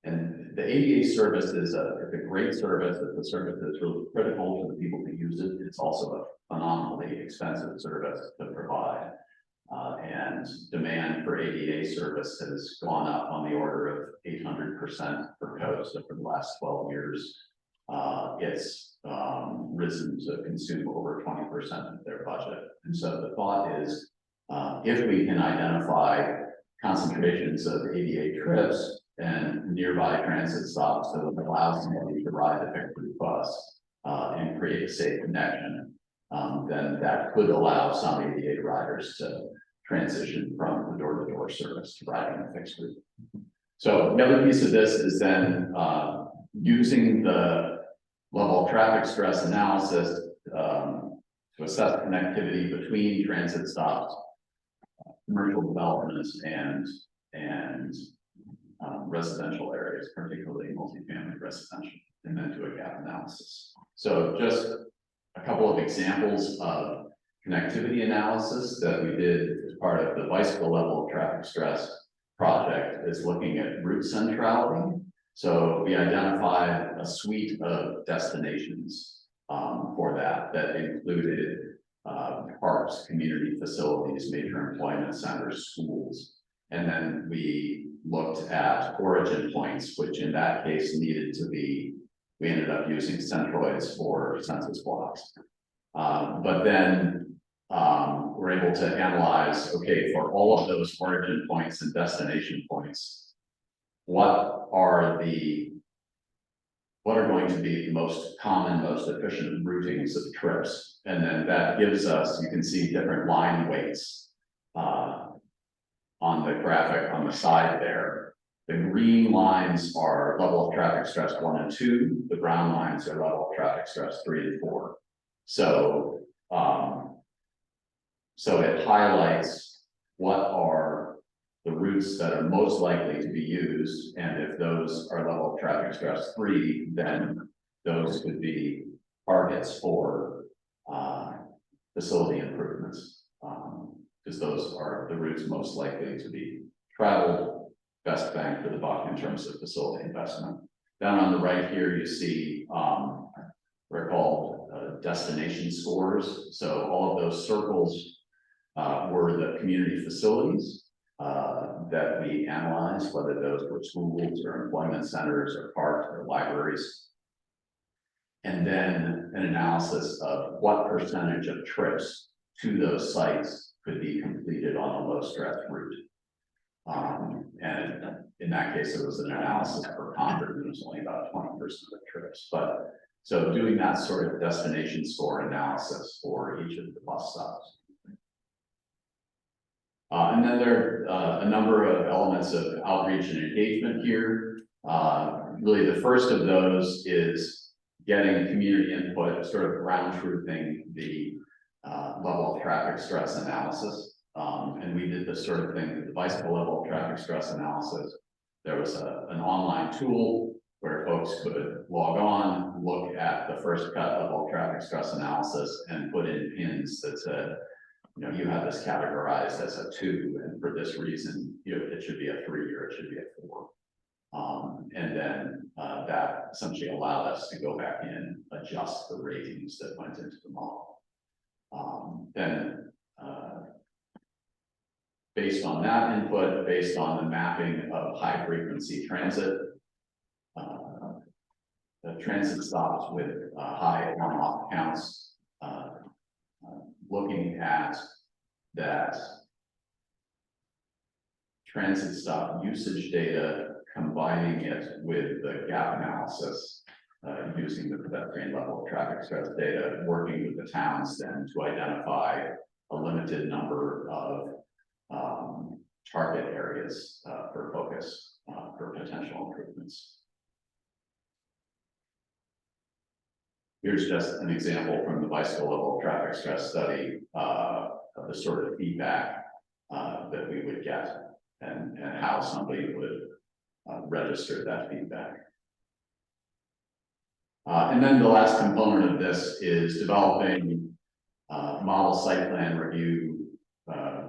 S3: And the ADA service is a great service. It's a service that's really critical to the people who use it. It's also a phenomenally expensive service to provide. And demand for ADA service has gone up on the order of 800% for Coast over the last 12 years. It's risen to consume over 20% of their budget. And so the thought is, if we can identify concentrations of ADA trips and nearby transit stops that would allow somebody to ride the fixed route bus and create a safe connection, then that could allow some ADA riders to transition from the door-to-door service to riding the fixed route. So the other piece of this is then using the level of traffic stress analysis to assess connectivity between transit stops, commercial developments, and residential areas, particularly multifamily residential, and then do a gap analysis. So just a couple of examples of connectivity analysis that we did as part of the bicycle level of traffic stress project is looking at route centrality. So we identified a suite of destinations for that included parks, community facilities, major employment centers, schools. And then we looked at origin points, which in that case needed to be, we ended up using centroids for census blocks. But then we're able to analyze, okay, for all of those origin points and destination points, what are going to be the most common, most efficient routings of trips? And then that gives us, you can see different line weights on the graphic on the side there. The green lines are level of traffic stress 1 and 2. The brown lines are level of traffic stress 3 and 4. So it highlights what are the routes that are most likely to be used, and if those are level of traffic stress 3, then those could be targets for facility improvements, because those are the routes most likely to be traveled, best bang for the buck in terms of facility investment. Down on the right here, you see they're called destination scores. So all of those circles were the community facilities that we analyzed, whether those were schools or employment centers or parks or libraries. And then an analysis of what percentage of trips to those sites could be completed on a low stress route. And in that case, it was an analysis for Concord, and it was only about 20% of trips. But so doing that sort of destination score analysis for each of the bus stops. And then there are a number of elements of outreach and engagement here. Really, the first of those is getting community input, sort of ground truthing the level of traffic stress analysis. And we did this sort of thing with the bicycle level of traffic stress analysis. There was an online tool where folks could log on, look at the first cut of all traffic stress analysis and put in pins that said, you know, you have this categorized as a 2, and for this reason, you know, it should be a 3 or it should be a 4. And then that essentially allowed us to go back in, adjust the ratings that went into the model. Then based on that input, based on the mapping of high frequency transit, the transit stops with high on-off counts, looking at that transit stop usage data, combining it with the gap analysis, using the pedestrian level of traffic stress data, working with the towns then to identify a limited number of target areas for focus for potential improvements. Here's just an example from the bicycle level traffic stress study of the sort of feedback that we would get and how somebody would register that feedback. And then the last component of this is developing model site plan review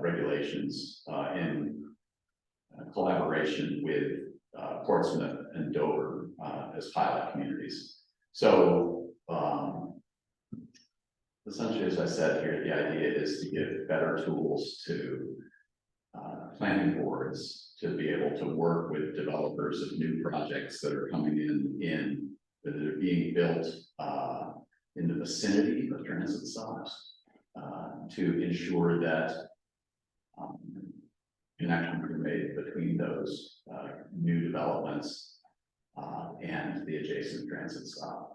S3: regulations in collaboration with Portsmouth and Dover as pilot communities. So essentially, as I said here, the idea is to give better tools to planning boards to be able to work with developers of new projects that are coming in that are being built in the vicinity of transit stops to ensure that connections are made between those new developments and the adjacent transit stop.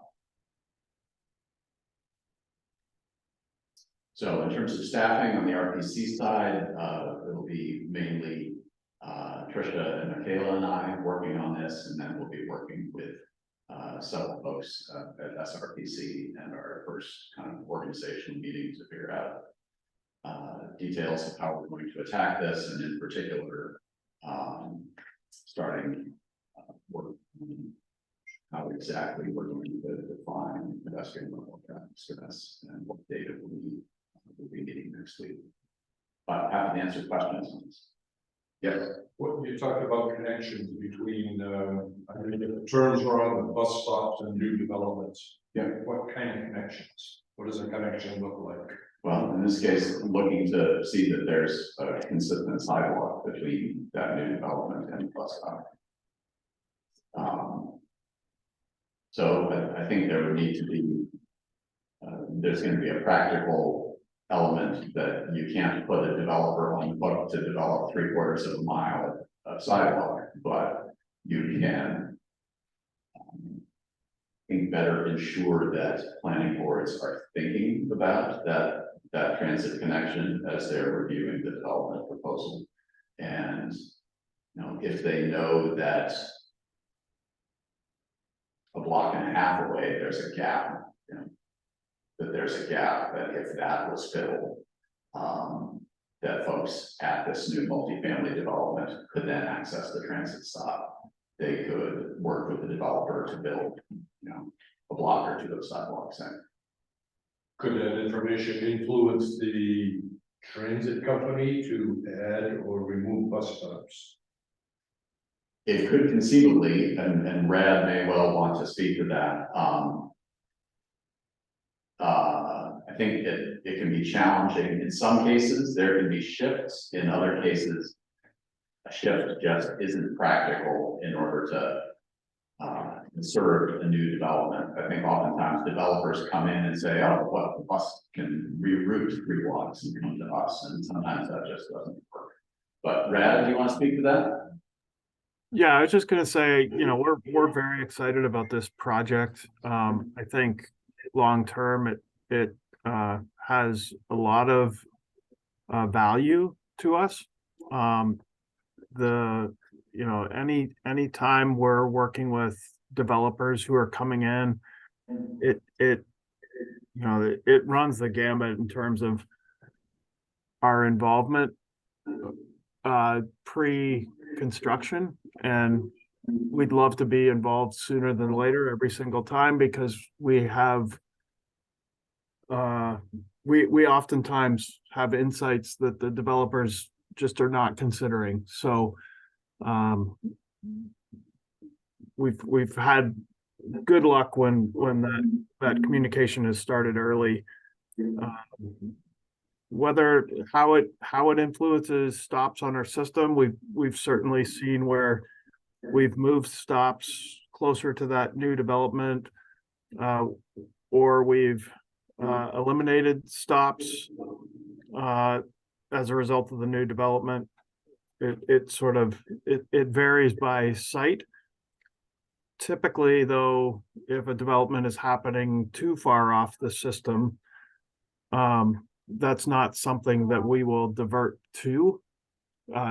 S3: So in terms of staffing on the RPC side, it'll be mainly Trisha and Michaela and I working on this, and then we'll be working with several folks at SRPC and our first kind of organizational meeting to figure out details of how we're going to attack this, and in particular, starting work on how exactly we're going to define pedestrian level traffic stress and what data we'll be meeting next week. But happy to answer questions on this. Yes.
S2: What you talked about connections between, I mean, the terms are on the bus stops and new developments.
S3: Yeah.
S2: What kind of connections? What does a connection look like?
S3: Well, in this case, looking to see that there's a consistent sidewalk between that new development and the bus stop. So I think there would need to be, there's going to be a practical element that you can't put a developer on the hook to develop 3/4 of a mile of sidewalk, but you can I think better ensure that planning boards are thinking about that transit connection as they're reviewing the development proposal. And you know, if they know that a block and a half away there's a gap, you know, that there's a gap, that if that was filled, that folks at this new multifamily development could then access the transit stop. They could work with the developer to build, you know, a block or 2 of sidewalks in.
S2: Could that information influence the transit company to add or remove bus stops?
S3: It could conceivably, and Rad may well want to speak to that. I think it can be challenging. In some cases, there can be shifts. In other cases, a shift just isn't practical in order to serve a new development. I think oftentimes developers come in and say, oh, well, the bus can reroute 3 blocks and come to us, and sometimes that just doesn't work. But Rad, do you want to speak to that?
S6: Yeah, I was just gonna say, you know, we're very excited about this project. I think long term it has a lot of value to us. You know, any time we're working with developers who are coming in, it you know, it runs the gamut in terms of our involvement pre-construction and we'd love to be involved sooner than later every single time because we have we oftentimes have insights that the developers just are not considering. So we've had good luck when that communication has started early. Whether how it influences stops on our system, we've certainly seen where we've moved stops closer to that new development, or we've eliminated stops as a result of the new development. It sort of it varies by site. Typically, though, if a development is happening too far off the system, that's not something that we will divert to,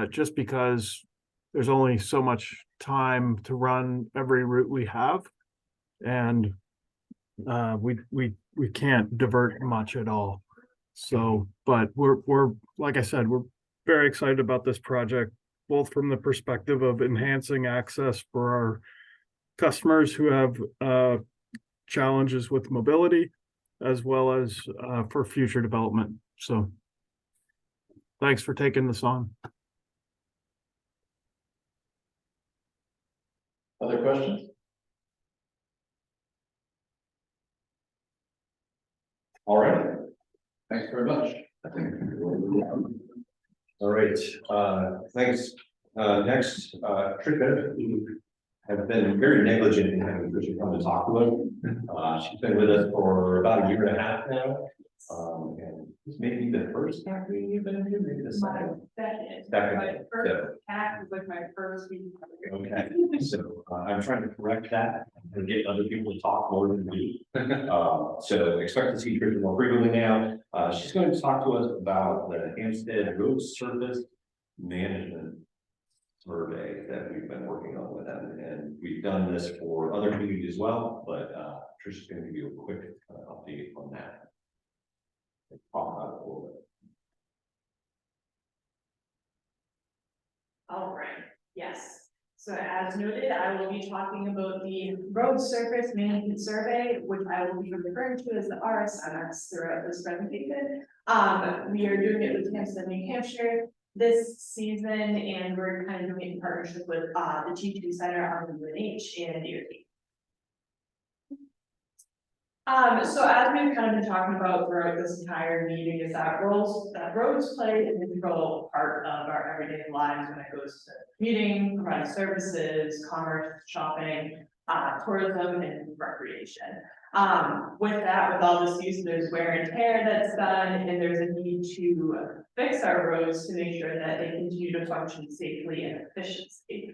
S6: just because there's only so much time to run every route we have, and we can't divert much at all. So, but we're like I said, we're very excited about this project, both from the perspective of enhancing access for our customers who have challenges with mobility, as well as for future development. So thanks for taking this on.
S3: Other questions?
S1: All right.
S3: Thanks very much. I think.
S1: All right, thanks. Next, Trika, who have been very negligent in having Tricia come and talk to us. She's been with us for about a year and a half now. And this may be the first tax meeting you've been to, maybe the second.
S4: My first tax was like my first week.
S1: Okay, so I'm trying to correct that and get other people to talk more than me. So expect to see Tricia more frequently now. She's going to talk to us about the Hampstead Road Surface Management Survey that we've been working on with them, and we've done this for other communities as well. But Tricia's going to give you a quick update on that. Talk about it a little bit.
S4: All right, yes. So as noted, I will be talking about the Road Surface Management Survey, which I will be referring to as the RSMS throughout this presentation. We are doing it with Hampstead, New Hampshire this season, and we're kind of doing it in partnership with the T2 Center out of UNH and DOT. So as we've kind of been talking about throughout this entire meeting, is that roads play an integral part of our everyday lives when it goes to commuting, providing services, commerce, shopping, tourism, and recreation. With that, with all this use, there's wear and tear that's done, and there's a need to fix our roads to make sure that they continue to function safely and efficiently.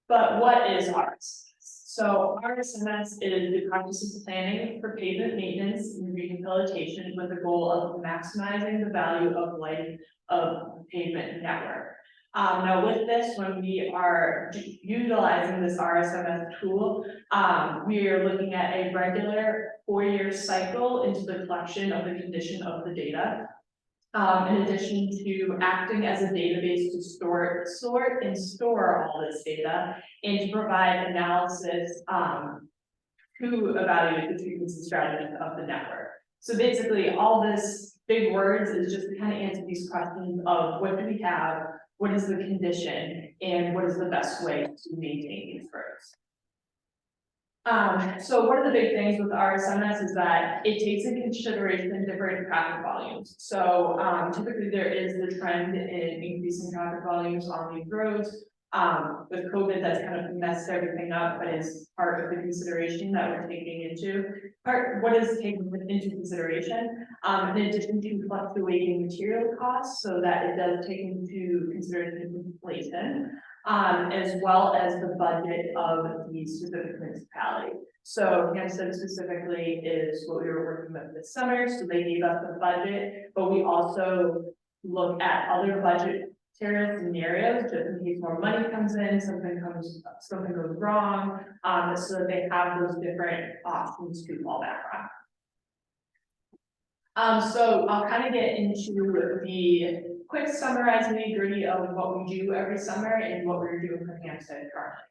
S4: But what is ours? So RSMS is the practice of planning for pavement maintenance and rehabilitation with the goal of maximizing the value of life of the pavement network. Now with this, when we are utilizing this RSMS tool, we are looking at a regular 4-year cycle into the collection of the condition of the data. In addition to acting as a database to sort and store all this data and to provide analysis to evaluate the treatments and strategies of the network. So basically all this big words is just to kind of answer these questions of what do we have, what is the condition, and what is the best way to maintain these roads. So one of the big things with RSMS is that it takes into consideration different traffic volumes. So typically there is the trend in increasing traffic volumes on these roads. With COVID, that's kind of messed everything up, but is part of the consideration that we're taking into what is taken into consideration. In addition to fluctuating material costs, so that it does take into consideration inflation. As well as the budget of the specific municipality. So Hampstead specifically is what we were working with this summer, so they gave us the budget, but we also look at other budgetary scenarios just in case more money comes in, something goes wrong, so that they have those different options to fall back on. So I'll kind of get into the quick summarizing the gritty of what we do every summer and what we're doing for Hampstead currently.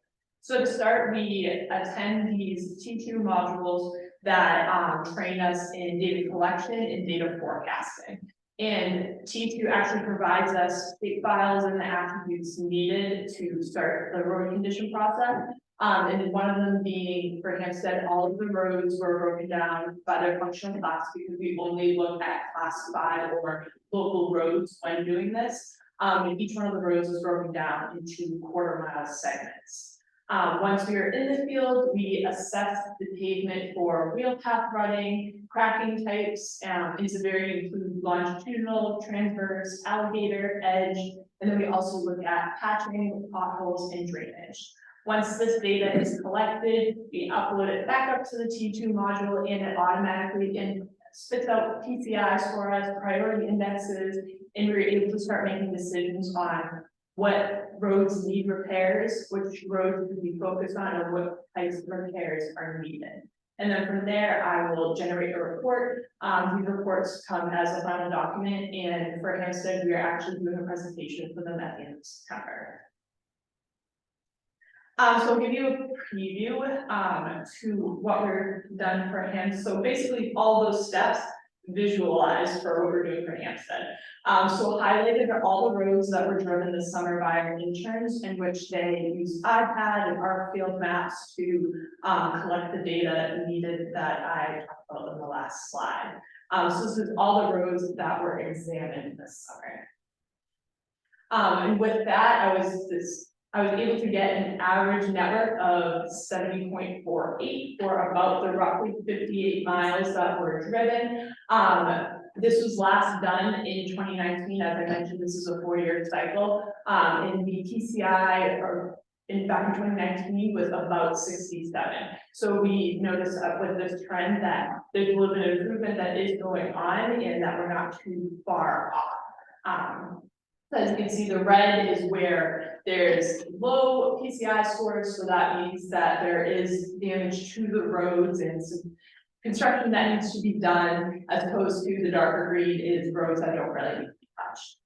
S4: So to start, we attend these T2 modules that train us in data collection and data forecasting. And T2 actually provides us state files and the attributes needed to start the road condition process. And one of them being for Hampstead, all of the roads were broken down by their functional class because we only look at class 5 or local roads when doing this. And each one of the roads was broken down into quarter-mile segments. Once we are in the field, we assess the pavement for wheel path running, cracking types, and severity include longitudinal, transverse, alligator, edge, and then we also look at patching, potholes, and drainage. Once this data is collected, we upload it back up to the T2 module and it automatically spits out PCI scores, priority indexes, and we're able to start making decisions on what roads need repairs, which roads should be focused on, or what types of repairs are needed. And then from there, I will generate a report. These reports come as a final document, and for Hampstead, we are actually doing a presentation for them at the end of September. So I'll give you a preview to what we're done for Hampstead. So basically all those steps visualized for what we're doing for Hampstead. So highlighted are all the roads that were driven this summer by our interns, in which they use iPad and our field maps to collect the data needed that I talked about in the last slide. So this is all the roads that were examined this summer. And with that, I was able to get an average network of 70.48 for about the roughly 58 miles that were driven. This was last done in 2019. As I mentioned, this is a 4-year cycle. And the PCI back in 2019 was about 67. So we noticed with this trend that there's a little bit of improvement that is going on and that we're not too far off. As you can see, the red is where there's low PCI scores, so that means that there is damage to the roads and some construction that needs to be done, as opposed to the darker green is roads that don't really need to be touched.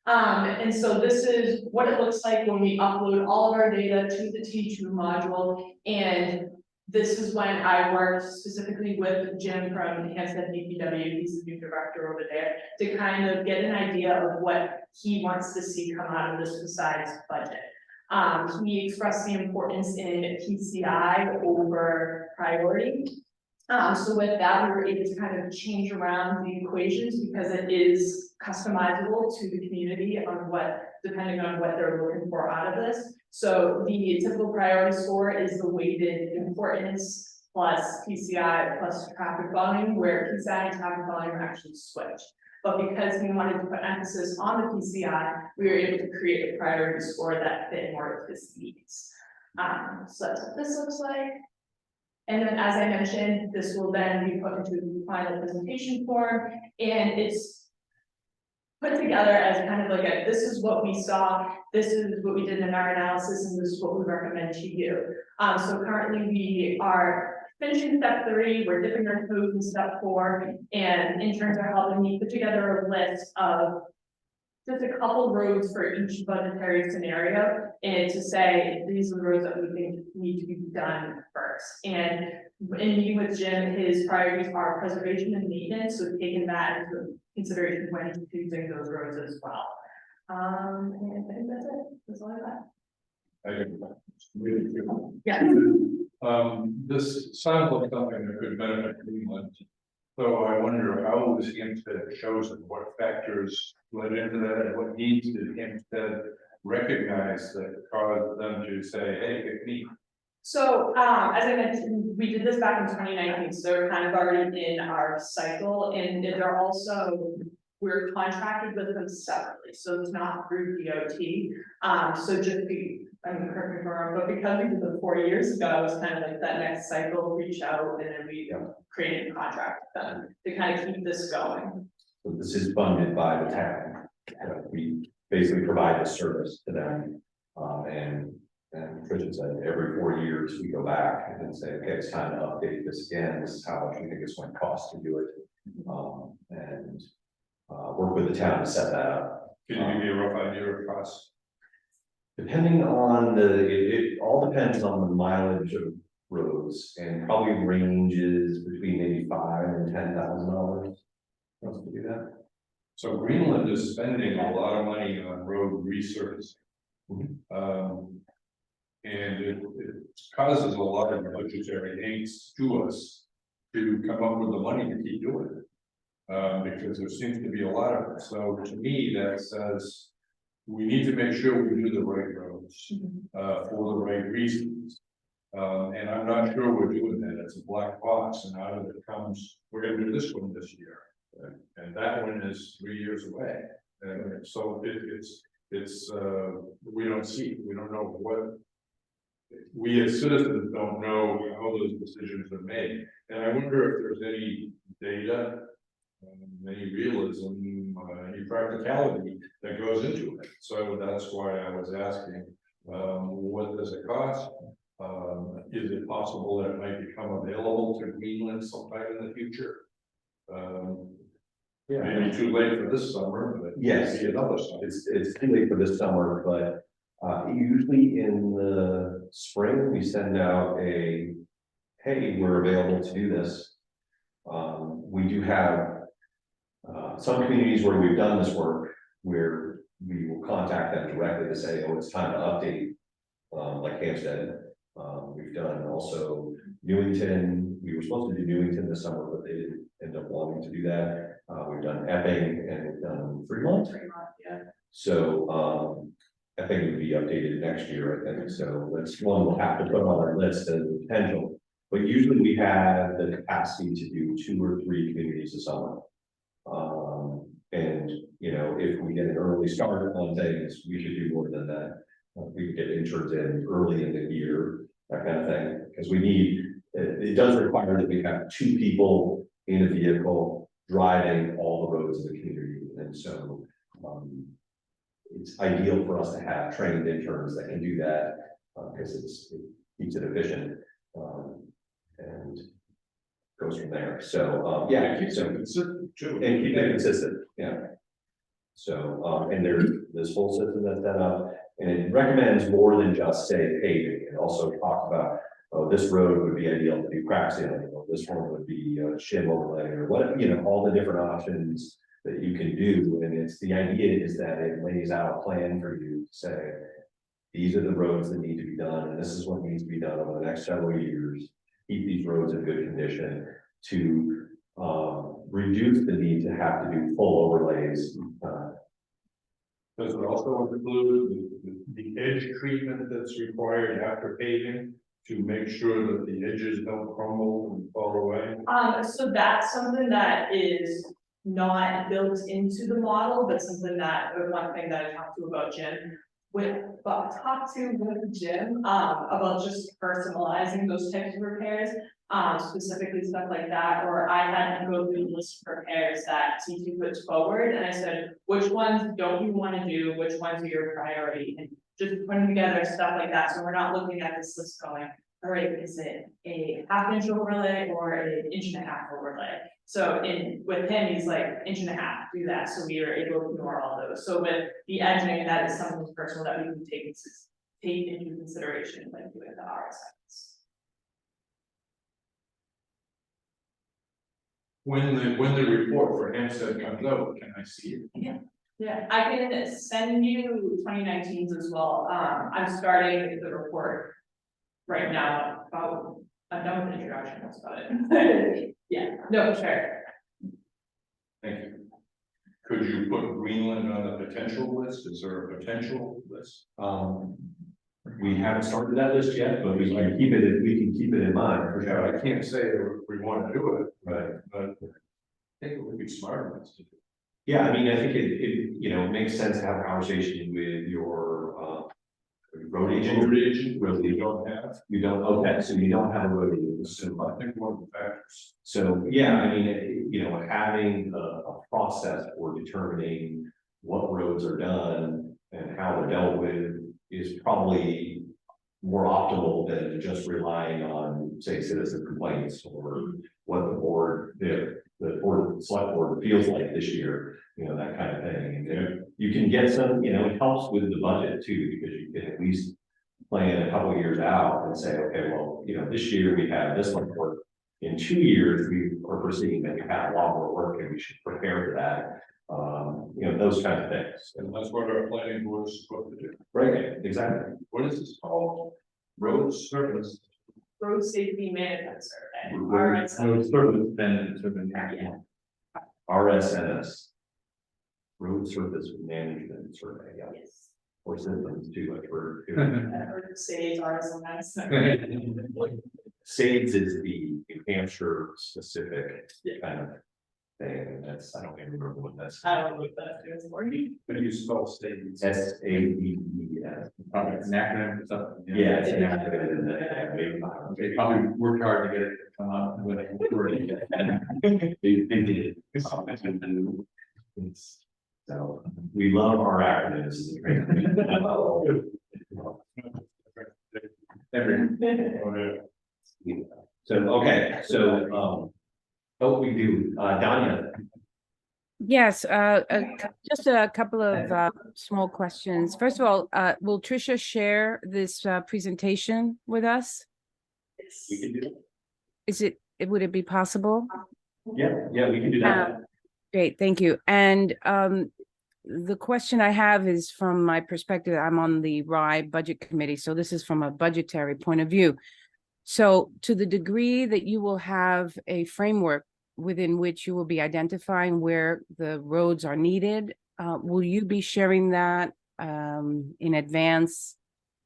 S4: And so this is what it looks like when we upload all of our data to the T2 module, and this is when I worked specifically with Jim from Hampstead DPW, he's the new director over there, to kind of get an idea of what he wants to see come out of this besides budget. He expressed the importance in PCI over priority. So with that, we were able to kind of change around the equations because it is customizable to the community on depending on what they're looking for out of this. So the typical priority score is the weighted importance plus PCI plus traffic volume, where PCI and traffic volume are actually switched. But because we wanted to put emphasis on the PCI, we were able to create a priority score that fit more of his needs. So that's what this looks like. And then, as I mentioned, this will then be put into the final presentation form, and it's put together as kind of like this is what we saw, this is what we did in our analysis, and this is what we recommend to you. So currently we are finishing step 3, we're dipping our toes in step 4, and interns are helping me put together a list of just a couple roads for each budgetary scenario, and to say these are the roads that we think need to be done first. And in meeting with Jim, his priorities are preservation and maintenance, so taking that into consideration when choosing those roads as well. And I think that's it. That's all I got.
S2: I think that's really good.
S4: Yeah.
S2: This sounds like something that could benefit Greenland. So I wonder how was Hampstead chosen? What factors led into that, and what needs did Hampstead recognize that caused them to say, hey, pick me?
S4: So as I mentioned, we did this back in 2019, so they're kind of already in our cycle, and they're also, we're contracted with them separately, so it's not through DOT. So just correct me if I'm wrong, but because we did them 4 years ago, it was kind of like that next cycle, reach out, and then we created a contract with them to kind of keep this going.
S1: So this is funded by the town. We basically provide the service to them. And Christian said, every 4 years we go back and say, okay, it's time to update this again. This is how much we think it's going to cost to do it. work with the town to set that up.
S2: Can you give me a rough idea of cost?
S1: Depending on it all depends on the mileage of roads and probably ranges between maybe $5,000 and $10,000. Let's do that.
S2: So Greenland is spending a lot of money on road resurfacing. And it causes a lot of budgetary angst to us to come up with the money to keep doing it. Because there seems to be a lot of it. So to me, that says we need to make sure we do the right roads for the right reasons. And I'm not sure we're doing that. It's a black box, and out of it comes, we're gonna do this one this year. And that one is 3 years away. And so it's we don't see, we don't know what. We as citizens don't know how those decisions are made. And I wonder if there's any data, any realism, any practicality that goes into it. So that's why I was asking, what does it cost? Is it possible that it might become available to Greenland sometime in the future?
S1: Yeah.
S2: Maybe too late for this summer, but
S1: Yes,
S2: maybe another summer.
S1: it's too late for this summer, but usually in the spring, we send out a, hey, we're available to do this. We do have some communities where we've done this work, where we will contact them directly to say, oh, it's time to update, like Hampstead. We've done also Newington. We were supposed to do Newington this summer, but they didn't end up wanting to do that. We've done Epping and we've done Fremont.
S4: Yeah.
S1: So Epping would be updated next year, I think. So that's one we'll have to put on our list as a potential. But usually we have the capacity to do 2 or 3 communities a summer. And you know, if we get an early start on things, we should do more than that. We could get interns in early in the year, that kind of thing, because we need, it does require that we have 2 people in a vehicle driving all the roads in the community. And so it's ideal for us to have trained interns that can do that, because it keeps it efficient, and goes from there. So yeah,
S2: It keeps
S1: so
S2: it consistent too.
S1: and keep it consistent, yeah. So and there's this whole system that's set up, and it recommends more than just say paving. It also talks about, oh, this road would be ideal to do crack sealing, or this one would be shim overlay, or what, you know, all the different options that you can do. And it's, the idea is that it lays out a plan for you to say, these are the roads that need to be done, and this is what needs to be done over the next several years. Keep these roads in good condition to reduce the need to have to do full overlays.
S2: Does it also include the edge treatment that's required after paving to make sure that the edges don't crumble and fall away?
S4: So that's something that is not built into the model, but something that, one thing that I talked to about Jim. Talk to with Jim, about just personalizing those types of repairs, specifically stuff like that, or I had to go through a list of repairs that CT puts forward, and I said, which ones don't you want to do, which ones are your priority, and just putting together stuff like that, so we're not looking at this list going, all right, is it a half-inch overlay or an 1.5-inch overlay? So with him, he's like 1.5-inch, do that. So we are able to ignore all those. So with the edging, that is something personal that we can take into consideration when doing the RSIs.
S2: When the report for Hampstead comes out, can I see it?
S4: Yeah, I can send you 2019s as well. I'm starting the report right now. I'm done with the introduction. That's about it. Yeah, no, sure.
S2: Thank you. Could you put Greenland on the potential list? Is there a potential list?
S1: We haven't started that list yet, but we can keep it in mind for
S2: Yeah,
S1: sure.
S2: I can't say we want to do it, but I think it would be smart of us to do.
S1: Yeah, I mean, I think it you know, makes sense to have a conversation with your road agent.
S2: Really, you don't have.
S1: You don't, okay, so you don't have a road agent. So,
S2: I think one of the factors.
S1: so yeah, I mean, you know, having a process for determining what roads are done and how they're dealt with is probably more optimal than just relying on, say, citizen complaints or what the board the select board feels like this year, that kind of thing. And you can get some, it helps with the budget too, because you can at least plan a couple of years out and say, okay, well, this year we have this much work. In 2 years, we are foreseeing that we have a lot more work and we should prepare for that. Those kind of things.
S2: And that's what our planning board is supposed to do.
S1: Right, exactly.
S2: What is this called? Road service.
S4: Road safety management survey.
S1: Road service management.
S4: Yeah.
S1: RSNS. Road Surface Management Survey, yeah,
S4: Yes.
S1: or systems too, like we're.
S4: Or SAGE, RSNS.
S1: SAGE is the New Hampshire specific kind of thing, that's, I don't even remember what that's.
S4: I don't know what that is for you.
S2: But you spell states.
S1: SADES.
S2: Probably an acronym or something.
S1: Yeah, it's an acronym, and then, maybe.
S2: They probably worked hard to get it to come out with a wording.
S1: They did. So, we love our acronyms. So, okay, so, we do, Danya.
S11: Yes, just a couple of small questions. First of all, will Tricia share this presentation with us?
S1: We can do
S11: Would it be possible?
S1: that. Yeah, we can do that.
S11: Great, thank you. And the question I have is from my perspective, I'm on the RI Budget Committee, so this is from a budgetary point of view. So to the degree that you will have a framework within which you will be identifying where the roads are needed, will you be sharing that in advance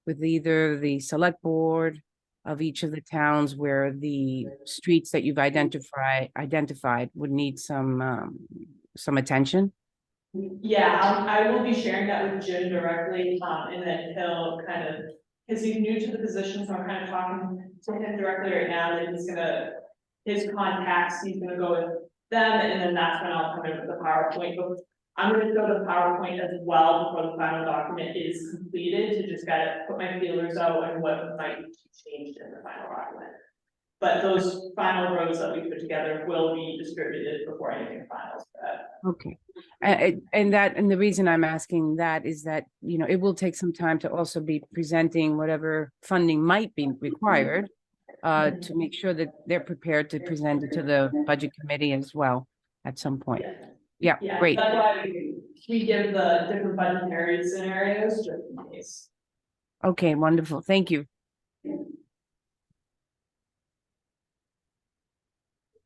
S11: with either the select board of each of the towns where the streets that you've identified would need some attention?
S4: Yeah, I will be sharing that with Jim directly, and then he'll kind of, because he's new to the position, so I'm kind of talking to him directly right now, and his contacts, he's gonna go with them, and then that's when I'll come in with the PowerPoint, but I'm gonna go to the PowerPoint as well before the final document is completed, to just put my feelers out and what might be changed in the final document. But those final rows that we put together will be distributed before anything finals.
S11: Okay, and the reason I'm asking that is that, it will take some time to also be presenting whatever funding might be required to make sure that they're prepared to present it to the budget committee as well at some point. Yeah, great.
S4: That's why we give the different budgetary scenarios just in case.
S11: Okay, wonderful. Thank you.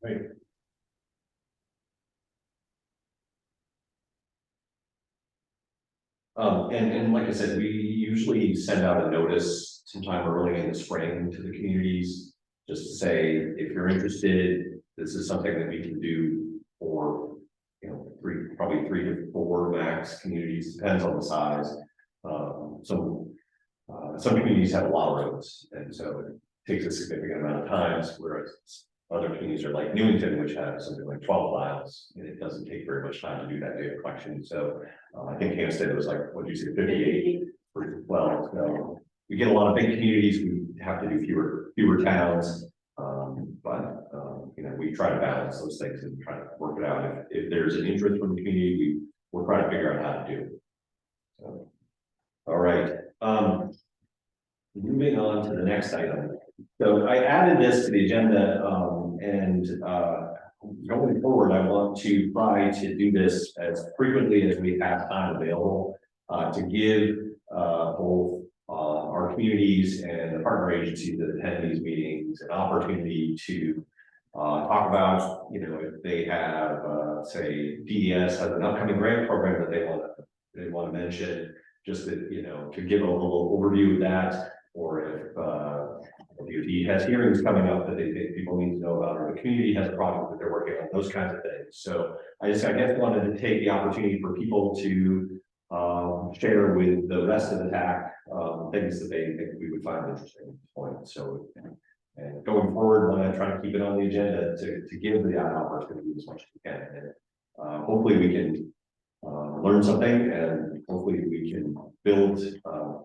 S1: Right. And like I said, we usually send out a notice sometime early in the spring to the communities, just to say, if you're interested, this is something that we can do for, probably 3 to 4 max communities, depends on the size. Some communities have a lot of roads, and so it takes a significant amount of time, whereas other communities are like Newington, which have something like 12 miles, and it doesn't take very much time to do that data collection. So I think Hampstead was like, what did you say, 58 for 12. So we get a lot of big communities, we have to do fewer towns. We try to balance those things and try to work it out. If there's an interest from the community, we'll try to figure out how to do it. So, all right. Moving on to the next item. So I added this to the agenda, and going forward, I want to try to do this as frequently as we have time available to give both our communities and the partner agencies that attend these meetings an opportunity to talk about, if they have, say, DES has an upcoming grant program that they want to mention, just that, to give a little overview of that, or if DOT has hearings coming up that they think people need to know about, or the community has a project that they're working on, those kinds of things. So I guess wanted to take the opportunity for people to share with the rest of the TAC things that they think we would find interesting at this point. So, and going forward, I'm going to try to keep it on the agenda to give the opportunity as much as we can. And hopefully we can learn something, and hopefully we can build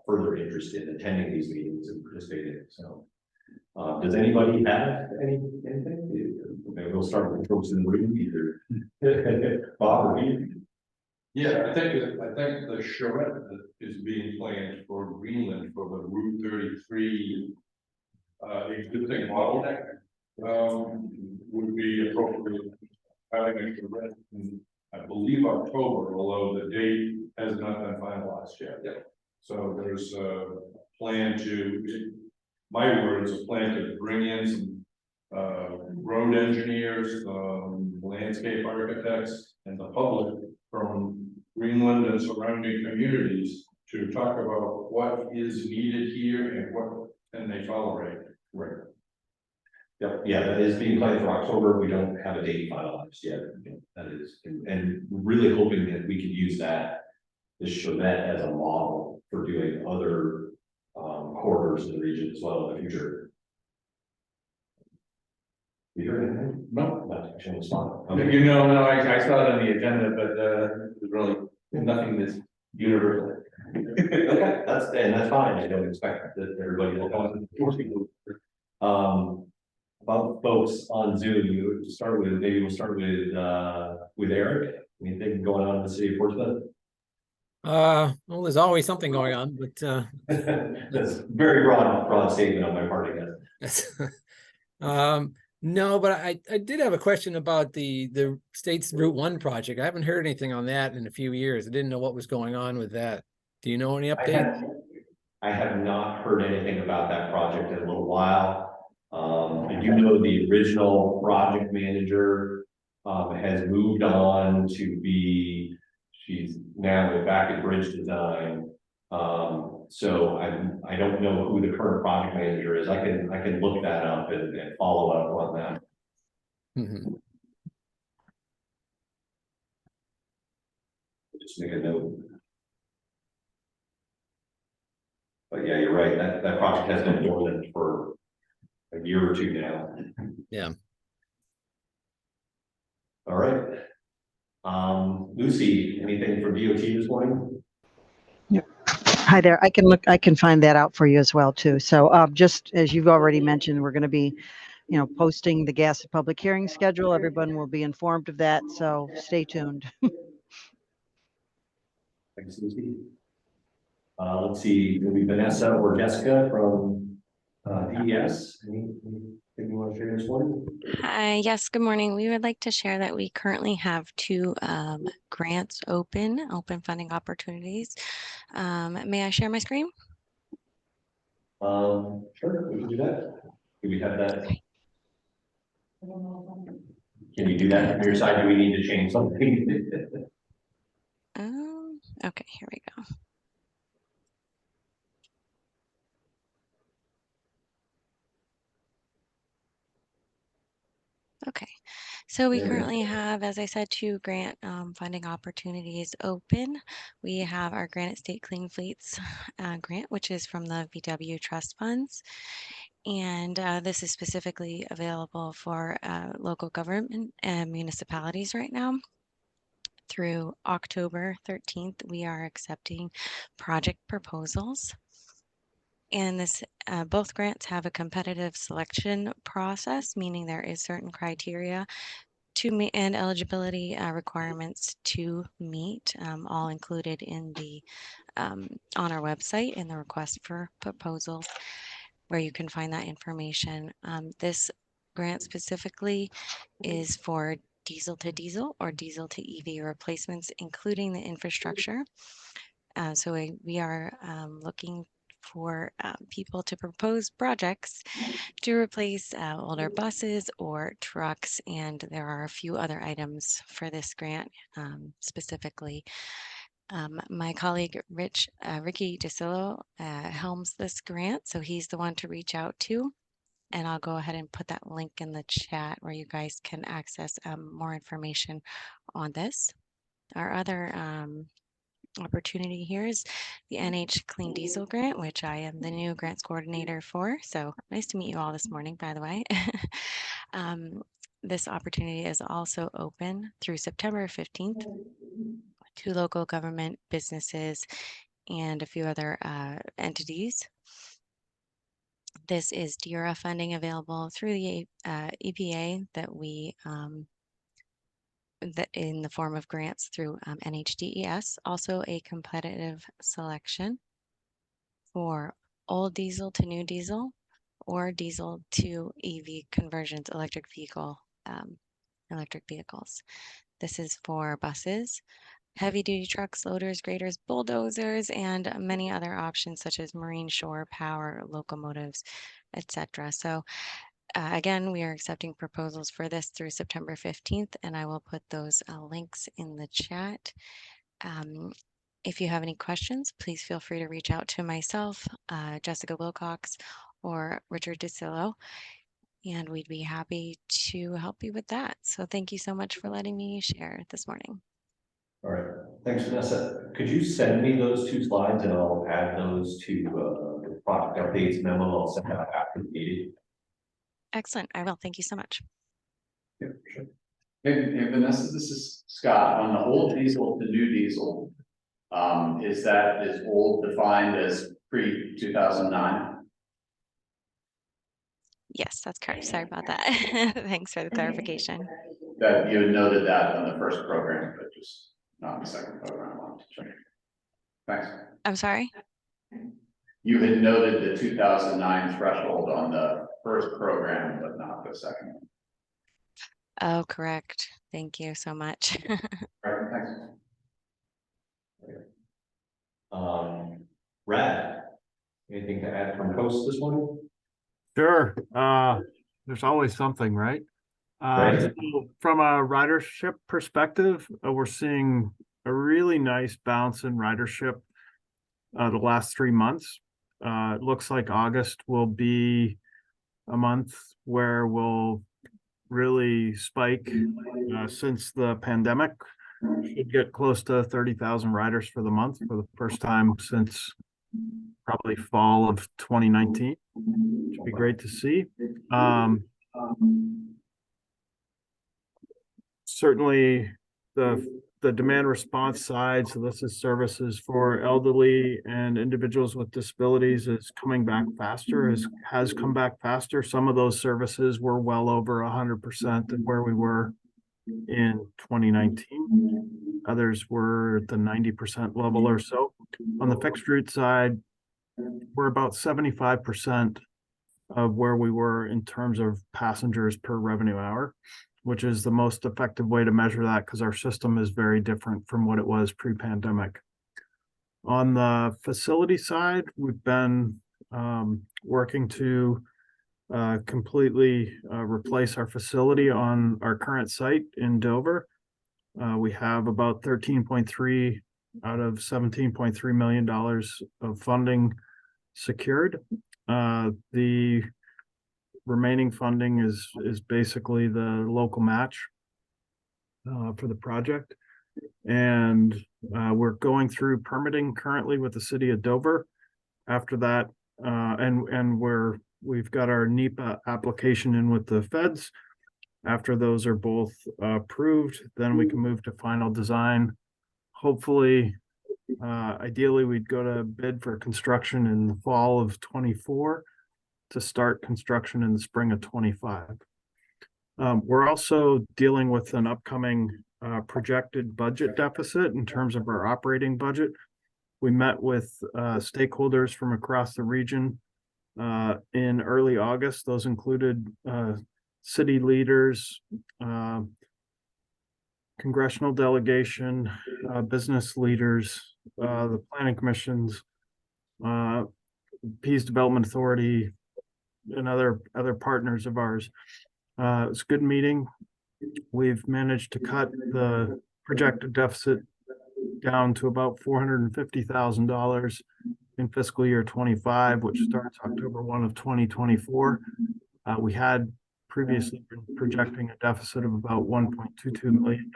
S1: further interest in attending these meetings and participating. So Does anybody have anything? Maybe we'll start with folks in the room, either Bob or me.
S2: Yeah, I think the charrette that is being planned for Greenland for the Route 33 existing bottleneck would be appropriate. Having a charrette in, I believe, October, although the date has not been finalized yet. So there's a plan to, my words, a plan to bring in some road engineers, landscape architects, and the public from Greenland and surrounding communities to talk about what is needed here and what can they tolerate.
S1: Right. Yep, yeah, that is being planned for October. We don't have a date finalized yet. That is, and really hoping that we could use this charrette as a model for doing other corridors in the region as well in the future. You heard anything? No, not actually on the spot. Okay.
S12: You know, no, I saw it on the agenda, but there's really nothing that's universal.
S1: Okay, that's fine. I don't expect that everybody will come. About folks on Zoom, you start with, maybe we'll start with Eric. Anything going on in the city of Portsmouth?
S10: Well, there's always something going on, but
S1: That's a very broad statement on my part, I guess.
S10: no, but I did have a question about the state's Route 1 project. I haven't heard anything on that in a few years. I didn't know what was going on with that. Do you know any updates?
S1: I have not heard anything about that project in a little while. I do know the original project manager has moved on to be, she's now back at Bridge Design. So I don't know who the current project manager is. I can look that up and follow up on that.
S10: Mm-hmm.
S1: Just make a note. But yeah, you're right. That project has been dormant for a year or two now.
S10: Yeah.
S1: All right. Lucy, anything from DOT this morning?
S5: Hi there. I can find that out for you as well too. So just as you've already mentioned, we're going to be, posting the gas public hearing schedule. Everyone will be informed of that. So stay tuned.
S1: Thanks, Lucy. Let's see, maybe Vanessa or Jessica from DES. Anything you want to share this morning?
S8: Hi, yes, good morning. We would like to share that we currently have two grants open funding opportunities. May I share my screen?
S1: Sure, we can do that. Do we have that? Can you do that from your side? Do we need to change something?
S8: Okay, here we go. Okay, so we currently have, as I said, two grant funding opportunities open. We have our Granite State Clean Fleets grant, which is from the VW Trust Funds. And this is specifically available for local government and municipalities right now. Through October 13th, we are accepting project proposals. And this, both grants have a competitive selection process, meaning there is certain criteria to meet and eligibility requirements to meet, all included in the on our website in the request for proposals, where you can find that information. This grant specifically is for diesel to diesel or diesel to EV replacements, including the infrastructure. So we are looking for people to propose projects to replace older buses or trucks, and there are a few other items for this grant specifically. My colleague Ricky DeSillo helms this grant, so he's the one to reach out to, and I'll go ahead and put that link in the chat where you guys can access more information on this. Our other opportunity here is the NH Clean Diesel Grant, which I am the new grants coordinator for. So nice to meet you all this morning, by the way. This opportunity is also open through September 15th to local government, businesses, and a few other entities. This is DERA funding available through the EPA that we that in the form of grants through NHDES. Also a competitive selection for old diesel to new diesel or diesel to EV conversions, electric vehicles. This is for buses, heavy duty trucks, loaders, graders, bulldozers, and many other options such as marine shore power, locomotives, etc. So again, we are accepting proposals for this through September 15th, and I will put those links in the chat. If you have any questions, please feel free to reach out to myself, Jessica Wilcox, or Richard DeCillo, and we'd be happy to help you with that. So thank you so much for letting me share this morning.
S1: All right, thanks, Vanessa. Could you send me those 2 slides and I'll add those to the product updates memo I'll send out after the meeting?
S8: Excellent, I will. Thank you so much.
S1: Yeah, sure.
S3: Hey, Vanessa, this is Scott. On the old diesel to new diesel, is old defined as pre-2009?
S8: Yes, that's correct. Sorry about that. Thanks for the clarification.
S3: That you had noted that on the first program, but just not the second program. I wanted to check. Thanks.
S8: I'm sorry?
S3: You had noted the 2009 threshold on the first program, but not the second.
S8: Oh, correct. Thank you so much.
S3: All right, thanks.
S1: Brad, anything to add from host this morning?
S6: Sure. There's always something, right?
S1: Right.
S6: So from a ridership perspective, we're seeing a really nice bounce in ridership the last 3 months. It looks like August will be a month where we'll really spike since the pandemic. Should get close to 30,000 riders for the month for the first time since probably fall of 2019. Should be great to see. Certainly the demand response side, so this is services for elderly and individuals with disabilities, is coming back faster, has come back faster. Some of those services were well over 100% of where we were in 2019. Others were at the 90% level or so. On the fixed route side, we're about 75% of where we were in terms of passengers per revenue hour, which is the most effective way to measure that because our system is very different from what it was pre-pandemic. On the facility side, we've been working to completely replace our facility on our current site in Dover. We have about 13.3 out of $17.3 million of funding secured. The remaining funding is basically the local match for the project. And we're going through permitting currently with the city of Dover. After that, we've got our NEPA application in with the feds. After those are both approved, then we can move to final design. Hopefully, ideally, we'd go to bid for construction in the fall of 24 to start construction in the spring of 25. We're also dealing with an upcoming projected budget deficit in terms of our operating budget. We met with stakeholders from across the region in early August. Those included city leaders, congressional delegation, business leaders, the planning commissions, Peace Development Authority, and other partners of ours. It's a good meeting. We've managed to cut the projected deficit down to about $450,000 in fiscal year 25, which starts October 1 of 2024. We had previously been projecting a deficit of about $1.22 million.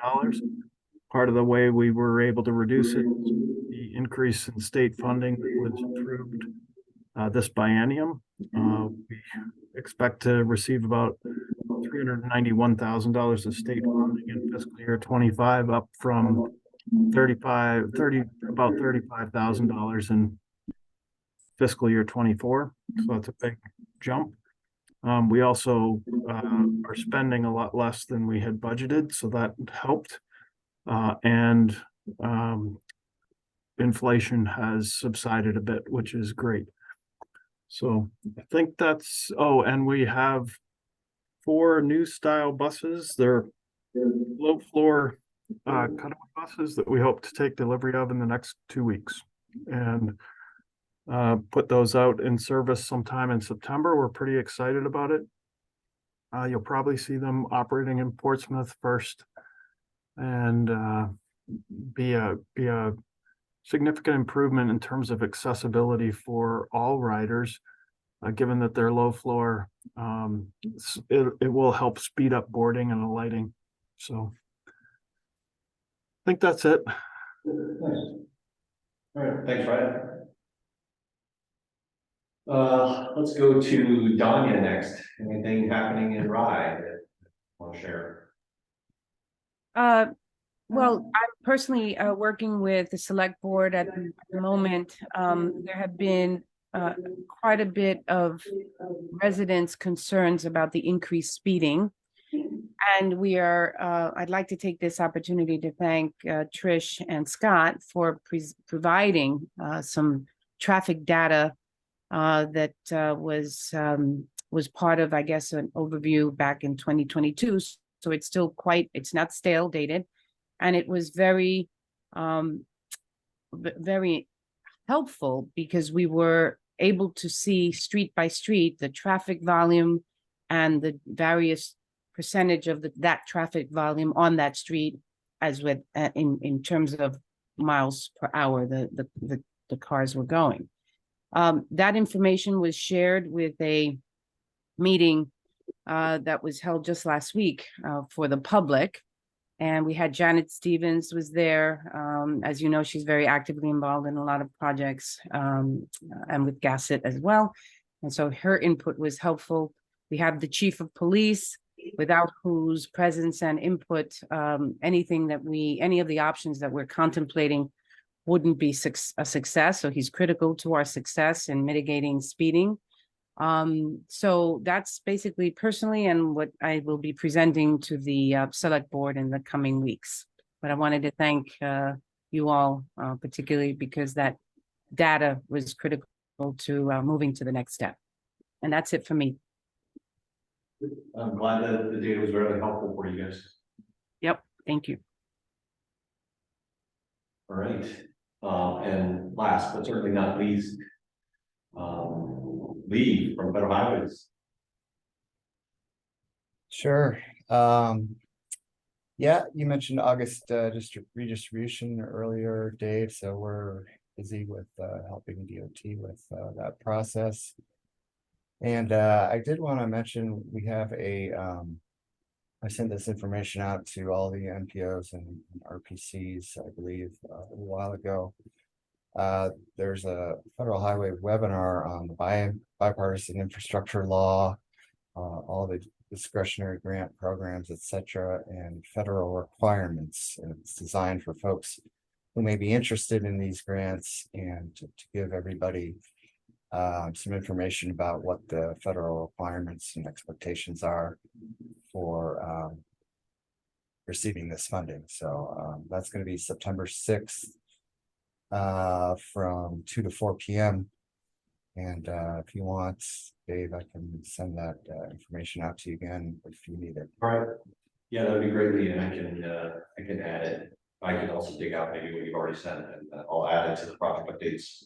S6: Part of the way we were able to reduce it was the increase in state funding that was approved this biennium. We expect to receive about $391,000 of state funding in fiscal year 25, up from about $35,000 in fiscal year 24. So that's a jump. We also are spending a lot less than we had budgeted, so that helped. And inflation has subsided a bit, which is great. So I think that's, oh, and we have 4 new style buses. They're low floor cutaway buses that we hope to take delivery of in the next 2 weeks. And put those out in service sometime in September. We're pretty excited about it. You'll probably see them operating in Portsmouth first, and be a significant improvement in terms of accessibility for all riders, given that they're low floor. It will help speed up boarding and alighting. So I think that's it.
S1: Nice. All right, thanks, Ryan. Let's go to Danya next. Anything happening in Rye that you want to share?
S11: Well, I'm personally working with the select board at the moment. There have been quite a bit of residents' concerns about the increased speeding. And we are, I'd like to take this opportunity to thank Trish and Scott for providing some traffic data that was part of, I guess, an overview back in 2022. So it's still it's not stale dated. And it was very, very helpful because we were able to see street by street the traffic volume and the various percentage of that traffic volume on that street, as with in terms of miles per hour the cars were going. That information was shared with a meeting that was held just last week for the public. And we had Janet Stevens was there. As you know, she's very actively involved in a lot of projects and with Gasset as well. And so her input was helpful. We have the chief of police, without whose presence and input, any of the options that we're contemplating wouldn't be a success. So he's critical to our success in mitigating speeding. So that's basically personally and what I will be presenting to the select board in the coming weeks. But I wanted to thank you all, particularly because that data was critical to moving to the next step. And that's it for me.
S1: I'm glad that the data was really helpful for you guys.
S11: Yep, thank you.
S1: All right. And last but certainly not least, Lee from Federal Highways.
S7: Sure. Yeah, you mentioned August redistribution earlier, Dave, so we're busy with helping DOT with that process. And I did want to mention we have I sent this information out to all the MPOs and RPCs, I believe, a little while ago. There's a federal highway webinar on the bipartisan infrastructure law, all the discretionary grant programs, etc., and federal requirements. And it's designed for folks who may be interested in these grants and to give everybody some information about what the federal requirements and expectations are for receiving this funding. So that's going to be September 6th from 2 to 4 p.m. And if you want, Dave, I can send that information out to you again if you need it.
S1: All right. Yeah, that would be great, Lee, and I can add it. I can also dig out maybe what you've already sent, and I'll add it to the project updates.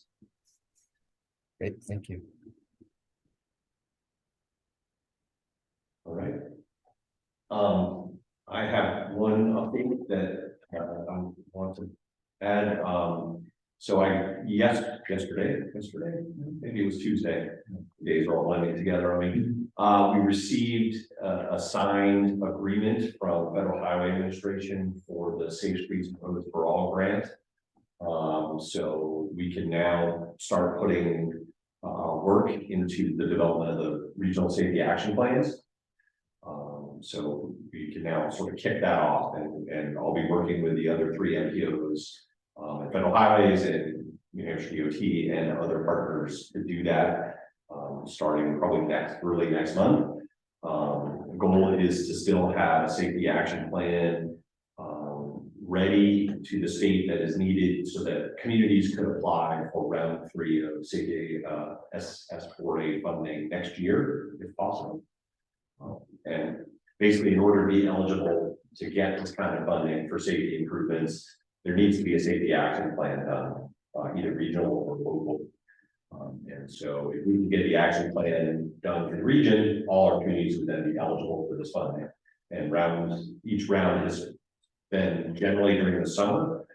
S7: Great, thank you.
S1: All right. I have one update that I want to add. So yesterday, maybe it was Tuesday. Days are all blending together. We received a signed agreement from Federal Highway Administration for the Safe Streets and Roads for All grant. So we can now start putting work into the development of the regional safety action plans. So we can now sort of kick that off, and I'll be working with the other 3 MPOs at Federal Highways and New Hampshire DOT and other partners to do that. starting probably early next month. The goal is to still have a safety action plan ready to the state that is needed so that communities could apply for round 3 of safety S4A funding next year, if possible. And basically, in order to be eligible to get this kind of funding for safety improvements, there needs to be a safety action plan done, either regional or local. And so if we can get the action plan done for the region, all our communities would then be eligible for this funding. And each round has been generally during the summer.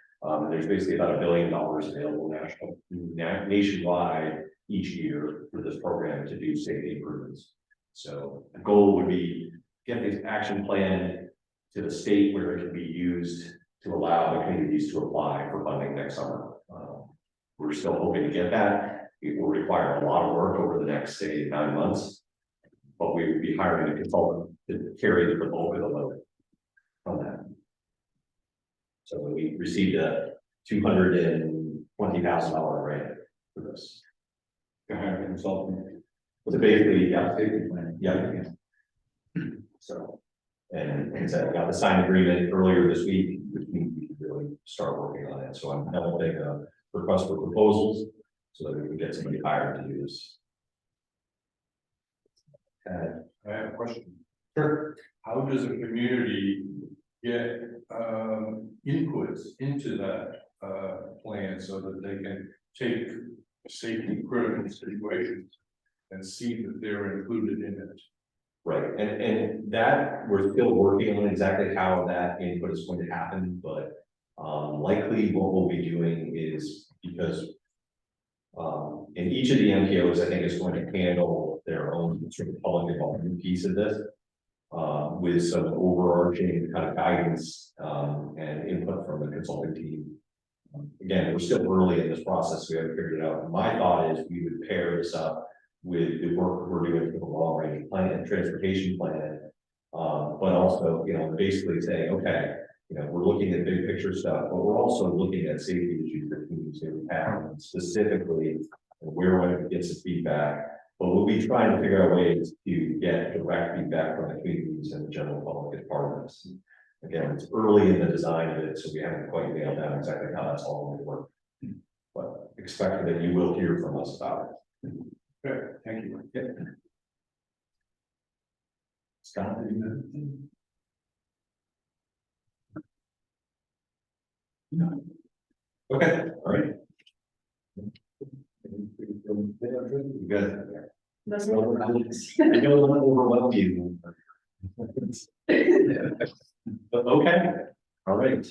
S1: There's basically about $1 billion available nationwide each year for this program to do safety improvements. So the goal would be get this action plan to the state where it can be used to allow the communities to apply for funding next summer. We're still hoping to get that. It will require a lot of work over the next, say, 9 months, but we would be hiring a consultant to carry the bulk of the load on that. So we received a $220,000 grant for this. To hire a consultant. So basically, safety plan. Yeah. So, and like I said, I got the signed agreement earlier this week, which means we can really start working on it. So I'm developing a request for proposals so that we can get somebody hired to do this.
S2: I have a question.
S1: Sure.
S2: How does a community get inputs into that plan so that they can take safety critical situations and see that they're included in it?
S1: Right, and that we're still working on exactly how that input is going to happen, but likely what we'll be doing is because in each of the MPOs, I think is going to handle their own sort of public involvement piece of this with some overarching kind of guidance and input from the consulting team. Again, we're still early in this process, we haven't figured it out. My thought is we would pair this up with the work we're doing for the long range plan and transportation plan, but also, basically saying, okay, we're looking at big picture stuff, but we're also looking at safety issues that communities have, and specifically where we can get some feedback. But we'll be trying to figure out ways to get direct feedback from the communities and the general public as part of this. Again, it's early in the design of it, so we haven't quite nailed down exactly how that's all going to work. But expect that you will hear from us about it.
S2: Good, thank you.
S1: Yeah. Scott, did you have anything? No. Okay, all right. You guys.
S4: That's
S1: I don't want to overwhelm you. But okay, all right.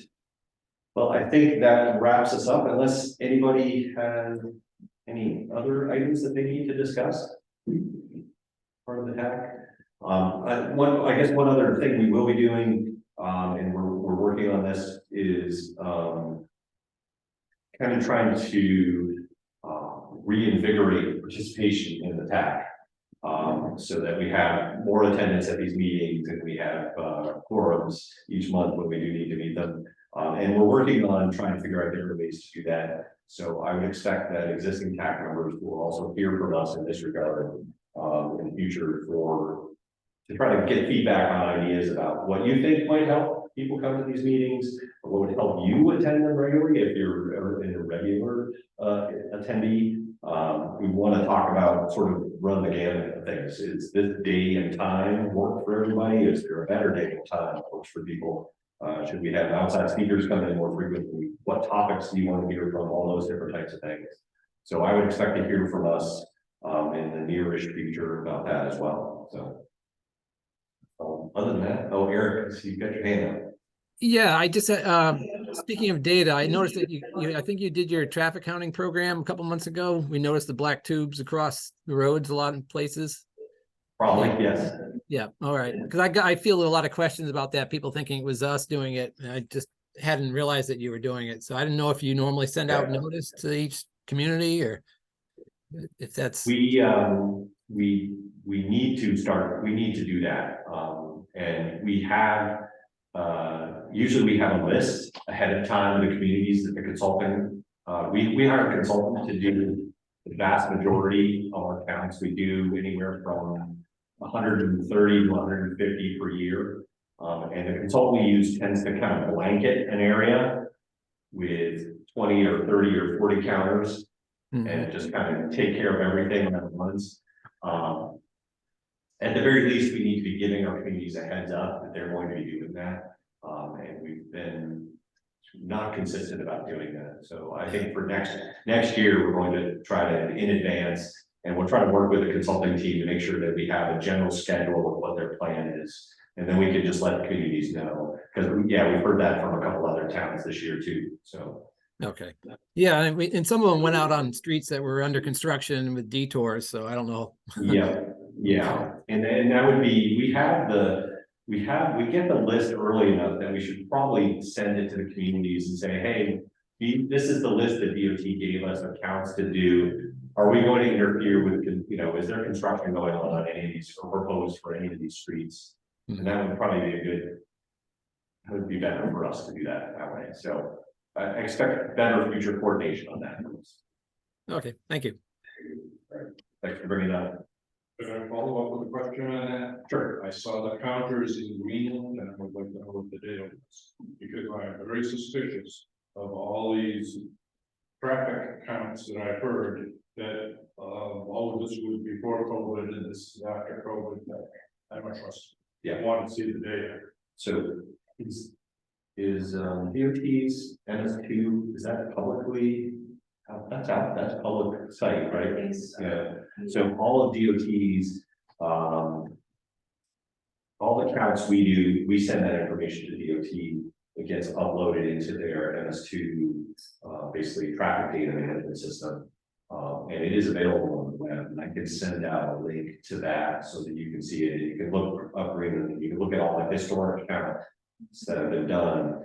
S1: Well, I think that wraps us up unless anybody has any other items that they need to discuss? Part of the TAC. I guess one other thing we will be doing, and we're working on this, is kind of trying to reinvigorate participation in the TAC. So that we have more attendance at these meetings and we have quorums each month when we do need to meet them. And we're working on trying to figure out different ways to do that. So I would expect that existing TAC members will also hear from us in this regard in the future to try to get feedback on ideas about what you think might help people come to these meetings, or what would help you attend them regularly if you're a regular attendee. We want to talk about sort of run the gamut of things. Is this day and time work for everybody? Is there a better day and time that works for people? Should we have outside speakers come in more frequently? What topics do you want to hear from? All those different types of things. So I would expect to hear from us in the nearish future about that as well. So other than that, Eric, so you've got your hand up.
S10: Yeah, I just speaking of data, I noticed that you I think you did your traffic counting program a couple months ago. We noticed the black tubes across the roads a lot in places.
S1: Probably, yes.
S10: Yeah, all right. Because I feel a lot of questions about that. People thinking it was us doing it, and I just hadn't realized that you were doing it. So I didn't know if you normally send out notice to each community, or if that's
S1: we need to start. We need to do that, and we have. Usually we have a list ahead of time of the communities that the consulting. We hire a consultant to do the vast majority of our counts, we do anywhere from 130 to 150 per year. And the consultant we use tends to kind of blanket an area with 20 or 30 or 40 counters and just kind of take care of everything at once. At the very least, we need to be giving our communities a heads up that they're going to be doing that. And we've been not consistent about doing that. So I think for next year, we're going to try to in advance, and we'll try to work with the consulting team to make sure that we have a general schedule of what their plan is. And then we can just let the communities know, because yeah, we've heard that from a couple other towns this year too, so.
S10: Okay, yeah, and some of them went out on streets that were under construction with detours, so I don't know.
S1: Yeah, and then that would be, we get the list early enough that we should probably send it to the communities and say, hey, this is the list that DOT gave us of counts to do. Are we going to interfere with, is there construction going on any of these, or proposed for any of these streets? And that would probably be that would be better for us to do that way. So I expect better future coordination on that.
S10: Okay, thank you.
S1: Thanks for bringing that up.
S2: Can I follow up with a question on that?
S1: Sure.
S2: I saw the counters in Greenland and I would like to know what the deal is, because I am very suspicious of all these traffic counts that I've heard that all of this was before COVID and this is after COVID. I don't trust.
S1: Yeah.
S2: I want to see the data.
S1: So is DOT's MS2, is that publicly? That's public site, right? Yeah. So all of DOT's, all the counts we do, we send that information to DOT. It gets uploaded into their MS2, basically traffic data management system. And it is available on the web, and I can send out a link to that so that you can see it. You can look up, you can look at all the historic counts that have been done.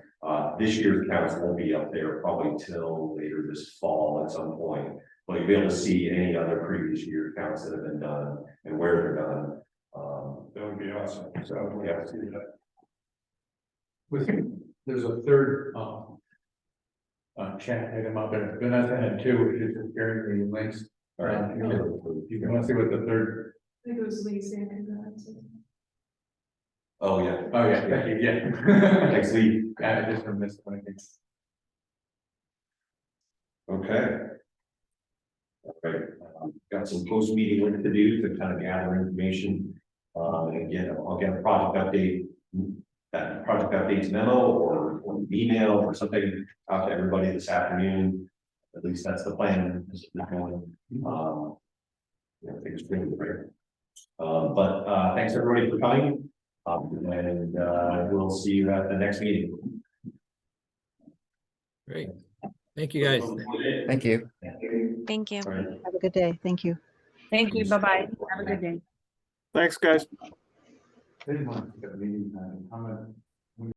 S1: This year's counts won't be up there probably till later this fall at some point, but you'll be able to see any other previous year counts that have been done and where they're done.
S2: That would be awesome. So
S1: Yeah.
S2: see that.
S12: There's a third, chat item up there, but that's ahead too, which is just sharing the links.
S1: All right.
S12: You want to see what the third,
S4: I think it was Lee Sanders.
S1: Oh, yeah.
S12: oh yeah, thank you, yeah.
S1: Next week.
S12: I just missed one, I think.
S1: Okay. All right, got some post meeting work to do to kind of gather information. And again, I'll get a project update, that project updates memo or email or something out to everybody this afternoon. At least that's the plan. I think it's pretty great. But thanks everybody for coming. And we'll see you at the next meeting.
S10: Great. Thank you, guys.
S7: Thank you.
S8: Thank you.
S1: All right.
S5: Have a good day. Thank you.
S11: Thank you. Bye-bye. Have a good day.
S6: Thanks, guys.
S12: Didn't want to get a meeting, comment.